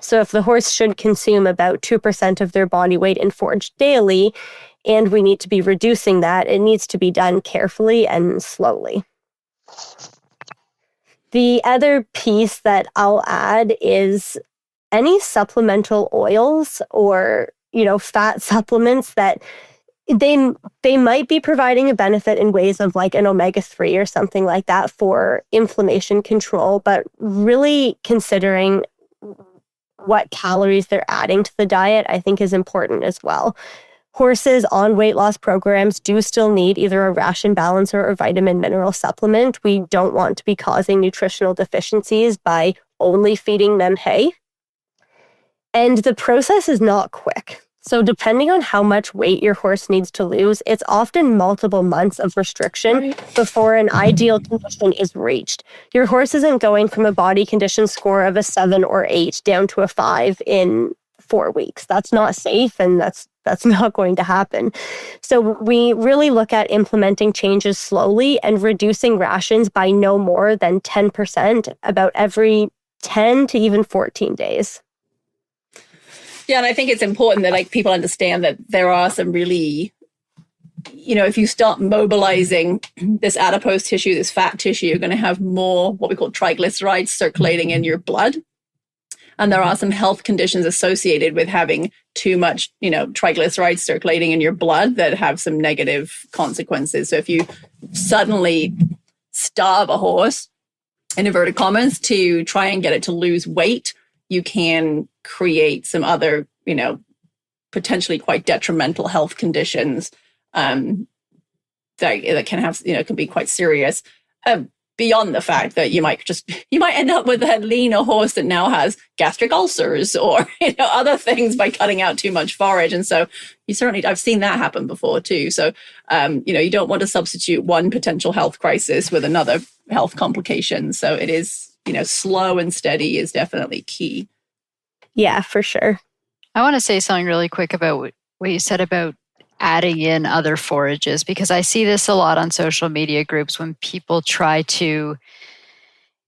So if the horse should consume about 2% of their body weight in forage daily, and we need to be reducing that, it needs to be done carefully and slowly. The other piece that I'll add is any supplemental oils or, fat supplements that they might be providing a benefit in ways of like an omega-3 or something like that for inflammation control, but really considering what calories they're adding to the diet, I think is important as well. Horses on weight loss programs do still need either a ration balancer or vitamin mineral supplement. We don't want to be causing nutritional deficiencies by only feeding them hay. And the process is not quick. So depending on how much weight your horse needs to lose, it's often multiple months of restriction before an ideal condition is reached. Your horse isn't going from a body condition score of a 7 or 8 down to a 5 in 4 weeks. That's not safe, and that's not going to happen. So we really look at implementing changes slowly and reducing rations by no more than 10% about every 10 to even 14 days. Yeah, and I think it's important that like people understand that there are some really, if you start mobilizing this adipose tissue, this fat tissue, you're going to have more what we call triglycerides circulating in your blood. And there are some health conditions associated with having too much, triglycerides circulating in your blood that have some negative consequences. So if you suddenly starve a horse, in inverted commas, to try and get it to lose weight, you can create some other, potentially quite detrimental health conditions that can have, can be quite serious. Beyond the fact that you might end up with a leaner horse that now has gastric ulcers or other things by cutting out too much forage. And so I've seen that happen before too. So you don't want to substitute one potential health crisis with another health complication. So it is, slow and steady is definitely key. Yeah, for sure. I want to say something really quick about what you said about adding in other forages, because I see this a lot on social media groups when people try to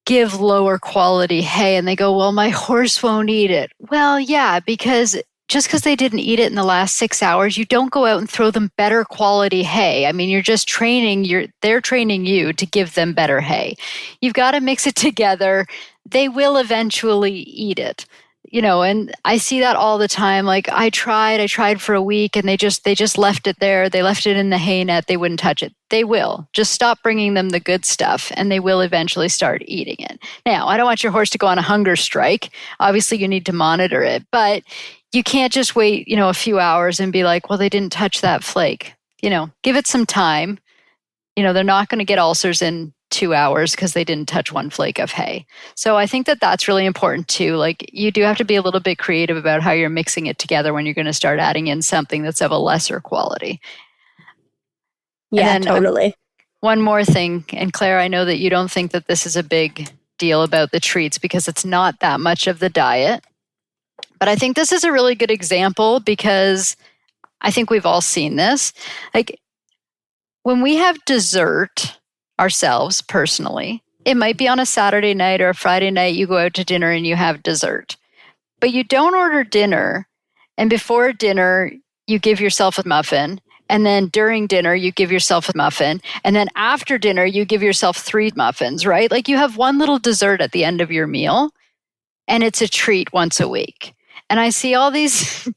give lower quality hay and they go, well, my horse won't eat it. Well, yeah, because just because they didn't eat it in the last 6 hours, you don't go out and throw them better quality hay. I mean, you're just they're training you to give them better hay. You've got to mix it together. They will eventually eat it. And I see that all the time. Like I tried for a week and they just left it there. They left it in the hay net. They wouldn't touch it. They will. Just stop bringing them the good stuff and they will eventually start eating it. Now, I don't want your horse to go on a hunger strike. Obviously, you need to monitor it, but you can't just wait, a few hours and be like, well, they didn't touch that flake. Give it some time. They're not going to get ulcers in 2 hours because they didn't touch one flake of hay. So I think that that's really important too. Like you do have to be a little bit creative about how you're mixing it together when you're going to start adding in something that's of a lesser quality. Yeah, then, totally. One more thing, and Claire, I know that you don't think that this is a big deal about the treats because it's not that much of the diet. But I think this is a really good example because I think we've all seen this. Like when we have dessert ourselves personally, it might be on a Saturday night or a Friday night, you go out to dinner and you have dessert. But you don't order dinner, and before dinner, you give yourself a muffin. And then during dinner, you give yourself a muffin. And then after dinner, you give yourself 3 muffins, right? Like you have one little dessert at the end of your meal, and it's a treat once a week. And I see all these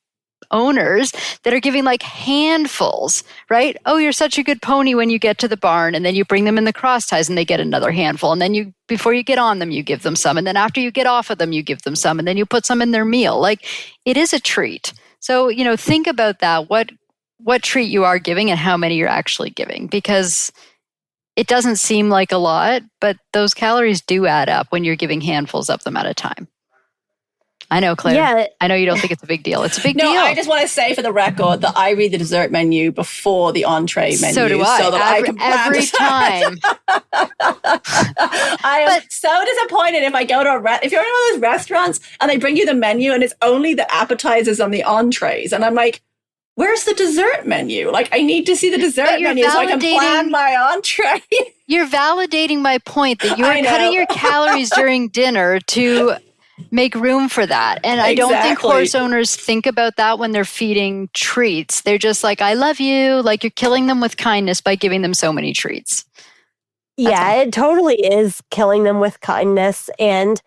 owners that are giving like handfuls, right? Oh, you're such a good pony when you get to the barn, and then you bring them in the cross ties and they get another handful. And then before you get on them, you give them some. And then after you get off of them, you give them some. And then you put some in their meal. Like it is a treat. So, think about that. What treat you are giving and how many you're actually giving, because it doesn't seem like a lot, but those calories do add up when you're giving handfuls of them at a time. I know, Claire. Yeah. I know you don't think it's a big deal. It's a big deal. No, I just want to say for the record that I read the dessert menu before the entree menu. So do I. So that I can plan every time. I am so disappointed if I go to if you're in one of those restaurants and they bring you the menu and it's only the appetizers and the entrees. And I'm like, where's the dessert menu? Like, I need to see the dessert menu so I can plan my entree. You're validating my point that you are cutting your calories during dinner to make room for that. And I don't think Exactly. horse owners think about that when they're feeding treats. They're just like, I love you. Like you're killing them with kindness by giving them so many treats. Yeah, it totally is killing them with kindness. And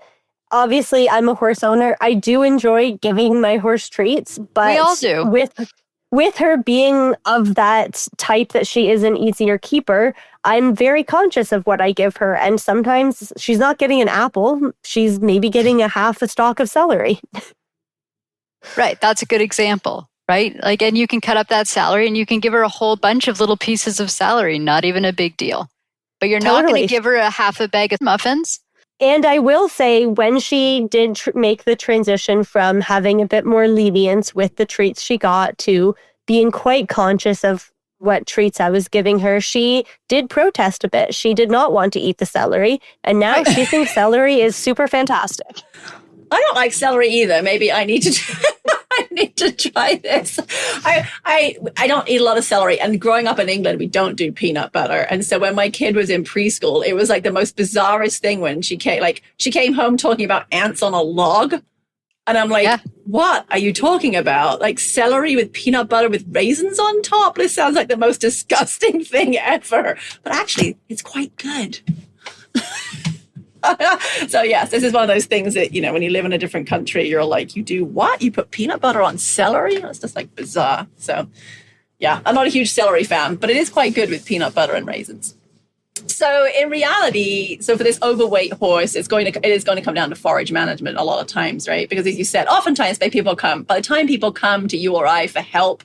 obviously, I'm a horse owner. I do enjoy giving my horse treats, but We all do. With her being of that type that she is an easier keeper, I'm very conscious of what I give her. And sometimes she's not getting an apple. She's maybe getting a half a stalk of celery. Right. That's a good example, right? Like, and you can cut up that celery and you can give her a whole bunch of little pieces of celery, not even a big deal. But you're not going to give her a half a bag of muffins. And I will say, when she did make the transition from having a bit more lenience with the treats she got to being quite conscious of what treats I was giving her, she did protest a bit. She did not want to eat the celery. And now she thinks celery is super fantastic. I don't like celery either. Maybe I need to I need to try this. I don't eat a lot of celery, and growing up in England, we don't do peanut butter. And so when my kid was in preschool, it was like the most bizarrest thing when she came home talking about ants on a log. And I'm like, What are you talking about? Like celery with peanut butter with raisins on top? This sounds like the most disgusting thing ever. But actually, it's quite good. So yes, this is one of those things that, when you live in a different country, you're like, you do what? You put peanut butter on celery? That's just like bizarre. So yeah, I'm not a huge celery fan, but it is quite good with peanut butter and raisins. So in reality, for this overweight horse, it is going to come down to forage management a lot of times, right? Because as you said, oftentimes by the time people come to you or I for help,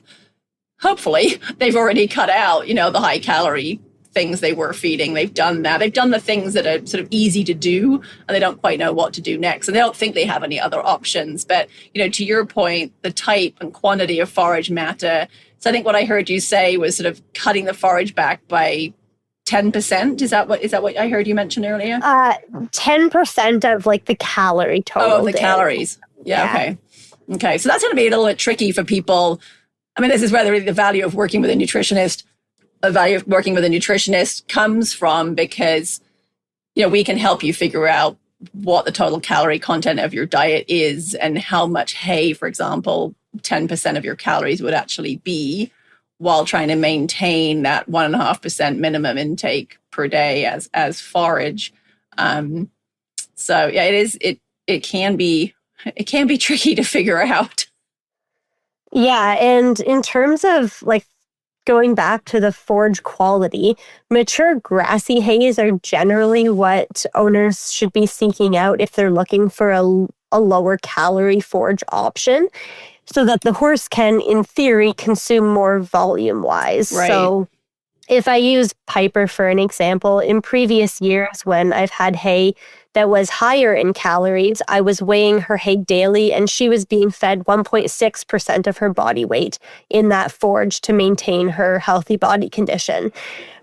hopefully they've already cut out, the high calorie things they were feeding. They've done that. They've done the things that are sort of easy to do, and they don't quite know what to do next. And they don't think they have any other options. But, to your point, the type and quantity of forage matter. So I think what I heard you say was sort of cutting the forage back by 10%. Is that what I heard you mention earlier? 10% of like the calorie total. Oh, of the calories. Yeah. Okay. So that's going to be a little bit tricky for people. I mean, this is where the value of working with a nutritionist comes from, because, we can help you figure out what the total calorie content of your diet is and how much hay, for example, 10% of your calories would actually be, while trying to maintain that 1.5% minimum intake per day as forage. So yeah, it can be tricky to figure out. Yeah, and in terms of like going back to the forage quality, mature grassy hays are generally what owners should be seeking out if they're looking for a lower calorie forage option, so that the horse can, in theory, consume more volume-wise. Right. So if I use Piper for an example, in previous years when I've had hay that was higher in calories, I was weighing her hay daily, and she was being fed 1.6% of her body weight in that forage to maintain her healthy body condition.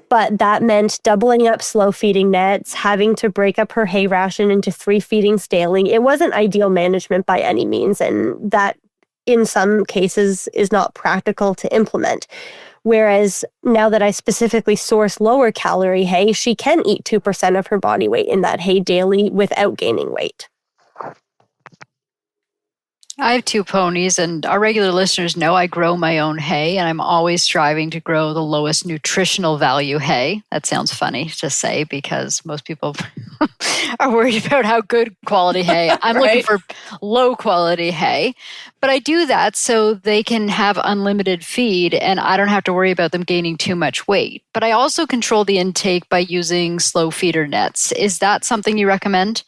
But that meant doubling up slow feeding nets, having to break up her hay ration into 3 feedings daily. It wasn't ideal management by any means, and that in some cases is not practical to implement. Whereas now that I specifically source lower calorie hay, she can eat 2% of her body weight in that hay daily without gaining weight. I have 2 ponies, and our regular listeners know I grow my own hay, and I'm always striving to grow the lowest nutritional value hay. That sounds funny to say because most people are worried about how good quality hay. I'm looking for low quality hay, but I do that so they can have unlimited feed and I don't have to worry about them gaining too much weight. But I also control the intake by using slow feeder nets. Is that something you recommend?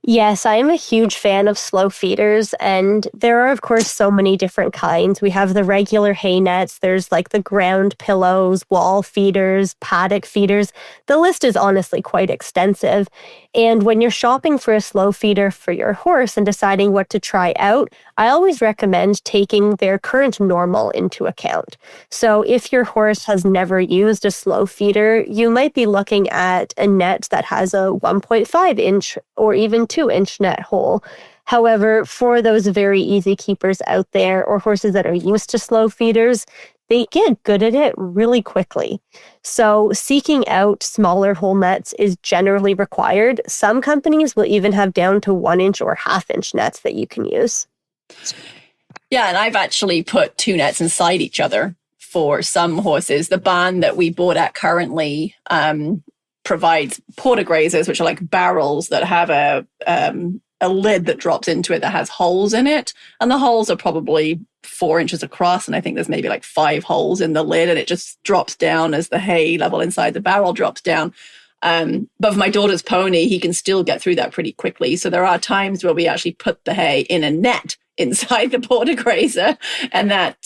Yes, I am a huge fan of slow feeders, and there are, of course, so many different kinds. We have the regular hay nets, there's like the ground pillows, wall feeders, paddock feeders. The list is honestly quite extensive. And when you're shopping for a slow feeder for your horse and deciding what to try out, I always recommend taking their current normal into account. So if your horse has never used a slow feeder, you might be looking at a net that has a 1.5 inch or even 2-inch net hole. However, for those very easy keepers out there or horses that are used to slow feeders, they get good at it really quickly. So seeking out smaller whole nets is generally required. Some companies will even have down to 1-inch or half-inch nets that you can use. Yeah, and I've actually put 2 nets inside each other for some horses. The barn that we bought at currently provides porta grazers, which are like barrels that have a lid that drops into it that has holes in it. And the holes are probably 4 inches across. And I think there's maybe like 5 holes in the lid, and it just drops down as the hay level inside the barrel drops down. But for my daughter's pony, he can still get through that pretty quickly. So there are times where we actually put the hay in a net inside the porta grazer, and that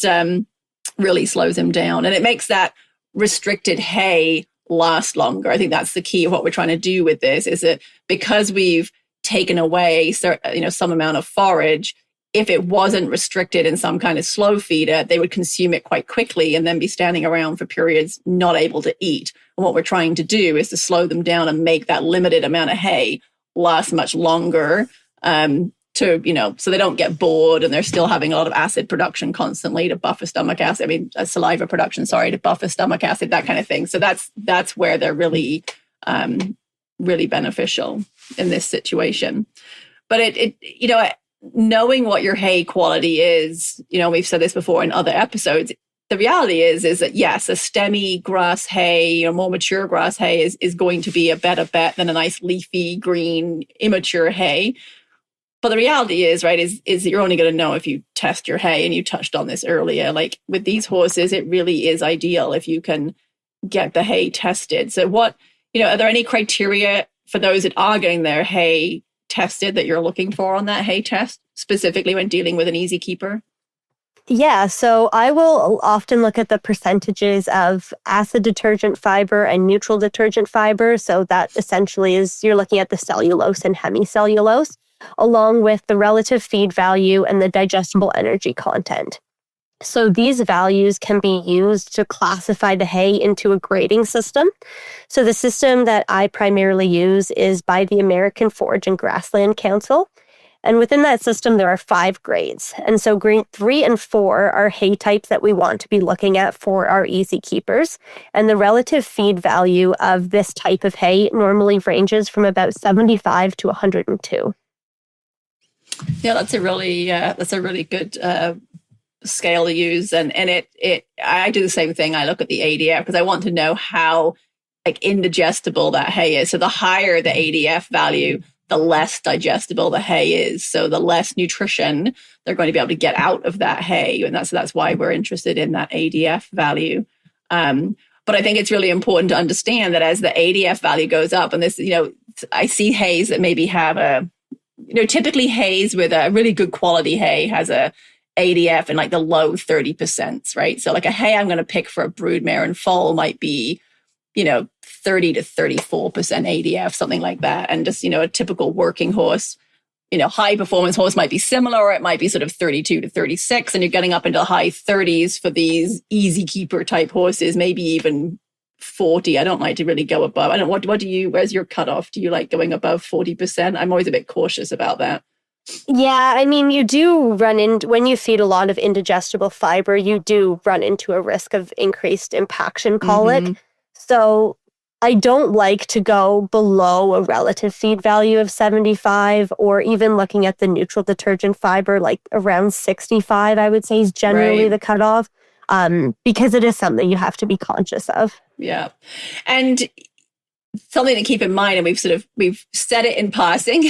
really slows him down. And it makes that restricted hay last longer. I think that's the key of what we're trying to do with this, is that because we've taken away some amount of forage, if it wasn't restricted in some kind of slow feeder, they would consume it quite quickly and then be standing around for periods not able to eat. And what we're trying to do is to slow them down and make that limited amount of hay last much longer, so they don't get bored and they're still having a lot of acid production constantly to buffer stomach acid. Saliva production, to buffer stomach acid, that kind of thing. So that's where they're really, really beneficial in this situation. But knowing what your hay quality is, we've said this before in other episodes. The reality is that yes, a stemmy grass hay, more mature grass hay is going to be a better bet than a nice leafy green immature hay. But the reality is, right, is that you're only going to know if you test your hay. And you touched on this earlier. Like with these horses, it really is ideal if you can get the hay tested. So are there any criteria for those that are getting their hay tested that you're looking for on that hay test, specifically when dealing with an easy keeper? Yeah, so I will often look at the percentages of acid detergent fiber and neutral detergent fiber. So that essentially is you're looking at the cellulose and hemicellulose, along with the relative feed value and the digestible energy content. So these values can be used to classify the hay into a grading system. So the system that I primarily use is by the American Forage and Grassland Council. And within that system, there are 5 grades. And so grade 3 and 4 are hay types that we want to be looking at for our easy keepers. And the relative feed value of this type of hay normally ranges from about 75 to 102. Yeah, that's a really good scale to use, and I do the same thing. I look at the ADF because I want to know how indigestible that hay is. So the higher the ADF value, the less digestible the hay is. So the less nutrition they're going to be able to get out of that hay, and that's why we're interested in that ADF value. But I think it's really important to understand that as the ADF value goes up, and this, I see hays that maybe have typically hays with a really good quality hay has a ADF in the low 30%, right? So a hay I'm going to pick for a broodmare and foal might be, 30 to 34% ADF, something like that. And just, a typical working horse, high performance horse might be similar, or it might be sort of 32 to 36. And you're getting up into the high 30s for these easy keeper type horses, maybe even 40. I don't like to really go above. I don't. Where's your cutoff? Do you like going above 40%? I'm always a bit cautious about that. Yeah, you do run into, when you feed a lot of indigestible fiber, you do run into a risk of increased impaction colic. So I don't like to go below a relative feed value of 75, or even looking at the neutral detergent fiber, around 65, I would say is generally the cutoff, because it is something you have to be conscious of. Yeah. And something to keep in mind, and we've said it in passing,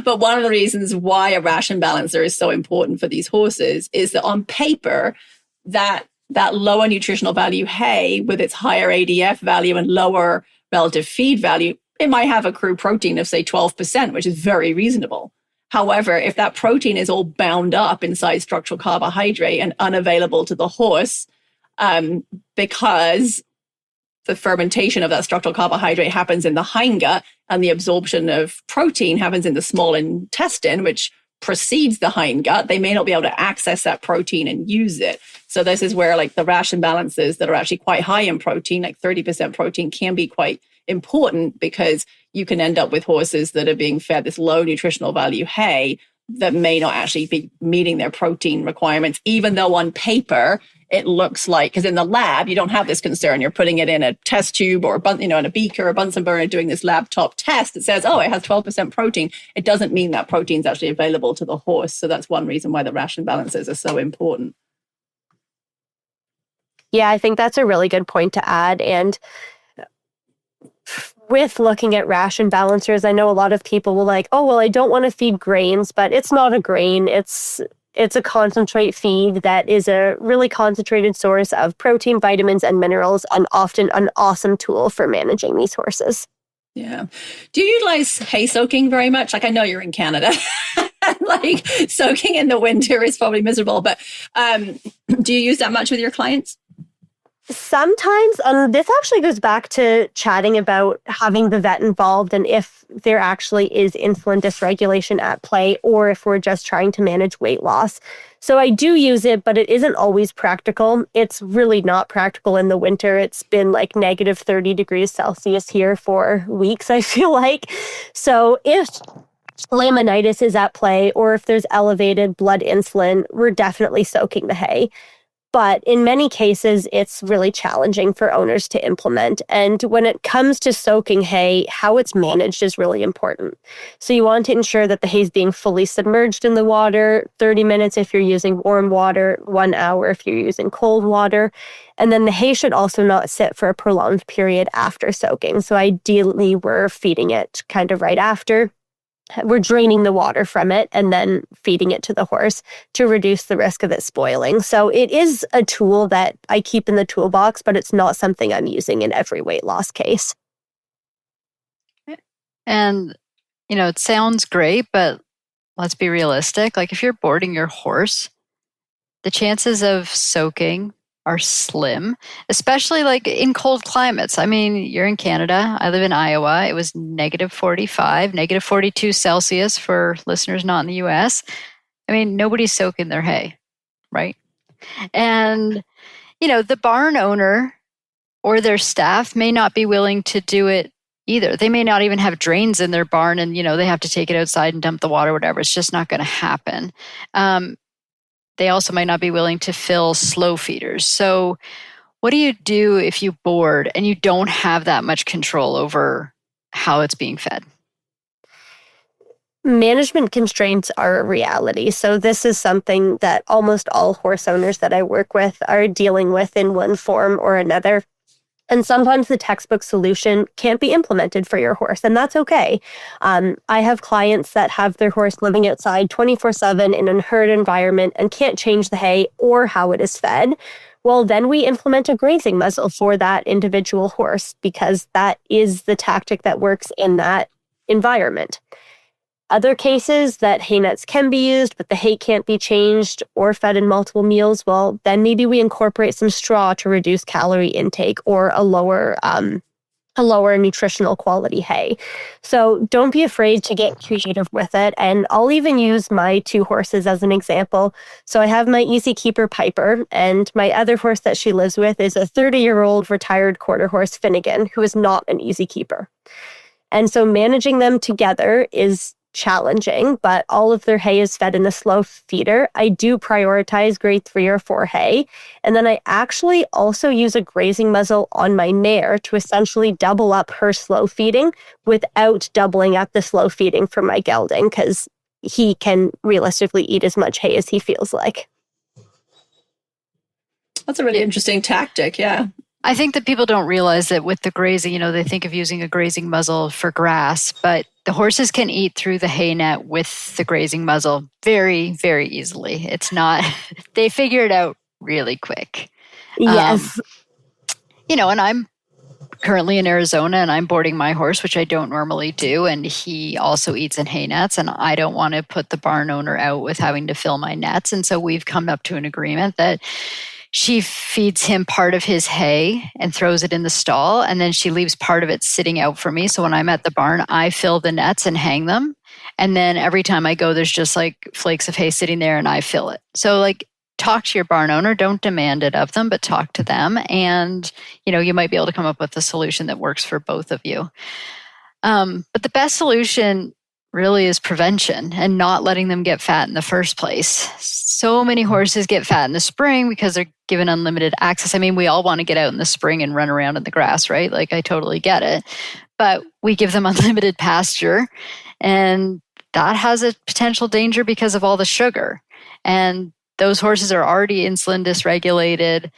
but one of the reasons why a ration balancer is so important for these horses is that on paper, that lower nutritional value hay with its higher ADF value and lower relative feed value, it might have a crude protein of say 12%, which is very reasonable. However, if that protein is all bound up inside structural carbohydrate and unavailable to the horse, because the fermentation of that structural carbohydrate happens in the hindgut and the absorption of protein happens in the small intestine, which precedes the hindgut, they may not be able to access that protein and use it. So this is where the ration balances that are actually quite high in protein, 30% protein, can be quite important, because you can end up with horses that are being fed this low nutritional value hay that may not actually be meeting their protein requirements, even though on paper it looks like, because in the lab, you don't have this concern. You're putting it in a test tube or in a beaker or Bunsen burner doing this laptop test that says, oh, it has 12% protein. It doesn't mean that protein is actually available to the horse. So that's one reason why the ration balances are so important. Yeah, I think that's a really good point to add. And with looking at ration balancers, I know a lot of people will like, oh, well, I don't want to feed grains, but it's not a grain. It's a concentrate feed that is a really concentrated source of protein, vitamins, and minerals, and often an awesome tool for managing these horses. Yeah. Do you utilize hay soaking very much? Like, I know you're in Canada. Like, soaking in the winter is probably miserable, but do you use that much with your clients? Sometimes, this actually goes back to chatting about having the vet involved and if there actually is insulin dysregulation at play or if we're just trying to manage weight loss. So I do use it, but it isn't always practical. It's really not practical in the winter. It's been like negative 30 degrees Celsius here for weeks, I feel like. So if laminitis is at play or if there's elevated blood insulin, we're definitely soaking the hay. But in many cases, it's really challenging for owners to implement. And when it comes to soaking hay, how it's managed is really important. So you want to ensure that the hay is being fully submerged in the water, 30 minutes if you're using warm water, 1 hour if you're using cold water. And then the hay should also not sit for a prolonged period after soaking. So ideally, we're feeding it kind of right after. We're draining the water from it and then feeding it to the horse to reduce the risk of it spoiling. So it is a tool that I keep in the toolbox, but it's not something I'm using in every weight loss case. And, it sounds great, but let's be realistic. Like if you're boarding your horse, the chances of soaking are slim, especially like in cold climates. I mean, you're in Canada. I live in Iowa. It was negative 45, negative 42 Celsius for listeners not in the US. I mean, nobody's soaking their hay, right? And, the barn owner or their staff may not be willing to do it either. They may not even have drains in their barn and, they have to take it outside and dump the water, whatever. It's just not going to happen. They also might not be willing to fill slow feeders. So what do you do if you board and you don't have that much control over how it's being fed? Management constraints are a reality. So this is something that almost all horse owners that I work with are dealing with in one form or another. And sometimes the textbook solution can't be implemented for your horse, and that's okay. I have clients that have their horse living outside 24/7 in a herd environment and can't change the hay or how it is fed. Well, then we implement a grazing muzzle for that individual horse because that is the tactic that works in that environment. Other cases that hay nets can be used, but the hay can't be changed or fed in multiple meals, well, then maybe we incorporate some straw to reduce calorie intake or a lower nutritional quality hay. So don't be afraid to get creative with it. And I'll even use my 2 horses as an example. So I have my Easy Keeper Piper, and my other horse that she lives with is a 30-year-old retired quarter horse Finnegan, who is not an easy keeper. And so managing them together is challenging, but all of their hay is fed in a slow feeder. I do prioritize grade 3 or 4 hay. And then I actually also use a grazing muzzle on my mare to essentially double up her slow feeding without doubling up the slow feeding for my gelding, because he can realistically eat as much hay as he feels like. That's a really interesting tactic, yeah. I think that people don't realize that with the grazing, they think of using a grazing muzzle for grass, but the horses can eat through the hay net with the grazing muzzle very, very easily. It's not, they figure it out really quick. Yes. And I'm currently in Arizona and I'm boarding my horse, which I don't normally do. And he also eats in hay nets, and I don't want to put the barn owner out with having to fill my nets. And so we've come up to an agreement that she feeds him part of his hay and throws it in the stall, and then she leaves part of it sitting out for me. So when I'm at the barn, I fill the nets and hang them. And then every time I go, there's just like flakes of hay sitting there and I fill it. So like, talk to your barn owner, don't demand it of them, but talk to them. And, you might be able to come up with a solution that works for both of you. But the best solution really is prevention and not letting them get fat in the first place. So many horses get fat in the spring because they're given unlimited access. I mean, we all want to get out in the spring and run around in the grass, right? Like, I totally get it. But we give them unlimited pasture, and that has a potential danger because of all the sugar. And those horses are already insulin dysregulated.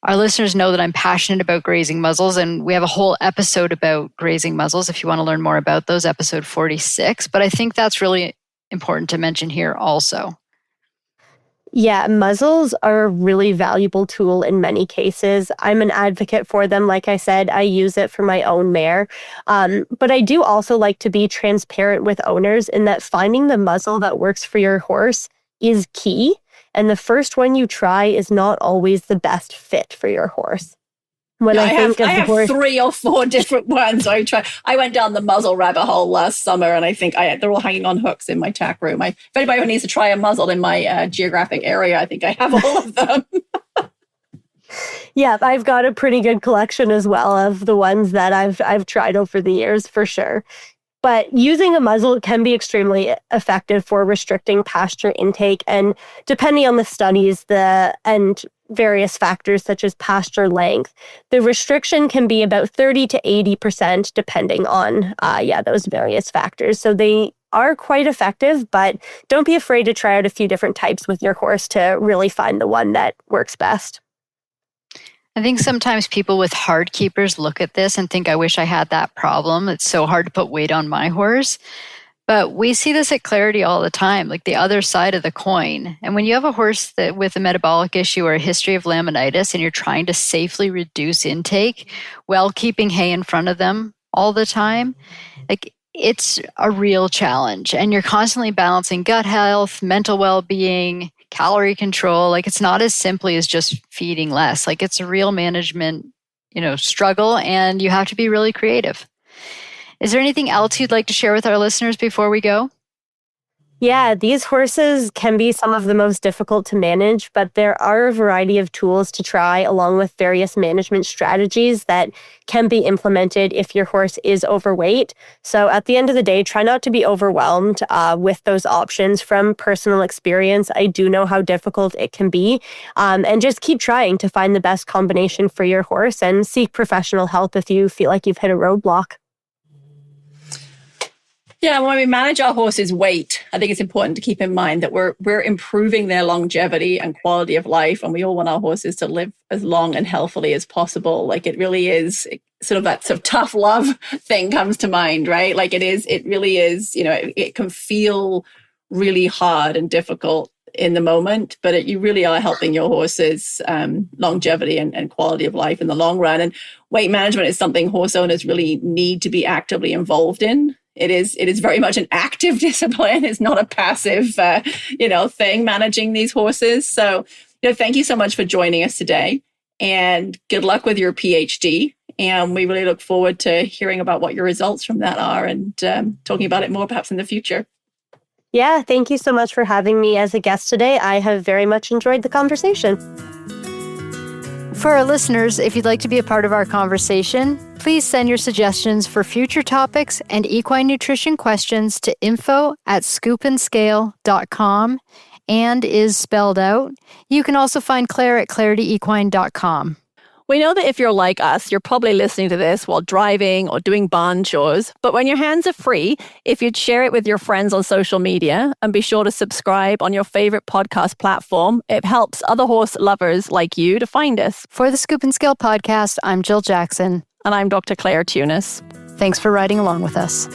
Our listeners know that I'm passionate about grazing muzzles, and we have a whole episode about grazing muzzles if you want to learn more about those, episode 46. But I think that's really important to mention here also. Yeah, muzzles are a really valuable tool in many cases. I'm an advocate for them. Like I said, I use it for my own mare. But I do also like to be transparent with owners in that finding the muzzle that works for your horse is key. And the first one you try is not always the best fit for your horse. When I have 3 or 4 different ones. I went down the muzzle rabbit hole last summer, and I think they're all hanging on hooks in my tack room. If anybody needs to try a muzzle in my geographic area, I think I have all of them. Yeah, I've got a pretty good collection as well of the ones that I've tried over the years for sure. But using a muzzle can be extremely effective for restricting pasture intake, and depending on the studies and various factors such as pasture length, the restriction can be about 30 to 80% depending on those various factors. So they are quite effective, but don't be afraid to try out a few different types with your horse to really find the one that works best. I think sometimes people with hard keepers look at this and think, I wish I had that problem. It's so hard to put weight on my horse. But we see this at Clarity all the time, like the other side of the coin. And when you have a horse with a metabolic issue or a history of laminitis and you're trying to safely reduce intake while keeping hay in front of them all the time, like, it's a real challenge. And you're constantly balancing gut health, mental well-being, calorie control. Like, it's not as simply as just feeding less. Like, it's a real management, struggle, and you have to be really creative. Is there anything else you'd like to share with our listeners before we go? Yeah, these horses can be some of the most difficult to manage, but there are a variety of tools to try along with various management strategies that can be implemented if your horse is overweight. So at the end of the day, try not to be overwhelmed with those options. From personal experience, I do know how difficult it can be, and just keep trying to find the best combination for your horse and seek professional help if you feel like you've hit a roadblock. Yeah, when we manage our horse's weight, I think it's important to keep in mind that we're improving their longevity and quality of life, and we all want our horses to live as long and healthily as possible. Like, it really is sort of that sort of tough love thing comes to mind, right? Like, it really is, it can feel really hard and difficult in the moment, but you really are helping your horse's longevity and quality of life in the long run. And weight management is something horse owners really need to be actively involved in. It is very much an active discipline. It's not a passive, thing, managing these horses. So, thank you so much for joining us today, and good luck with your PhD. And we really look forward to hearing about what your results from that are and talking about it more perhaps in the future. Yeah, thank you so much for having me as a guest today. I have very much enjoyed the conversation. For our listeners, if you'd like to be a part of our conversation, please send your suggestions for future topics and equine nutrition questions to info@scoopandscale.com and is spelled out. You can also find Claire at ClarityEquine.com. We know that if you're like us, you're probably listening to this while driving or doing barn chores. But when your hands are free, if you'd share it with your friends on social media and be sure to subscribe on your favorite podcast platform, it helps other horse lovers like you to find us. For the Scoop and Scale podcast, I'm Jill Jackson. And I'm Dr. Claire Tunis. Thanks for riding along with us.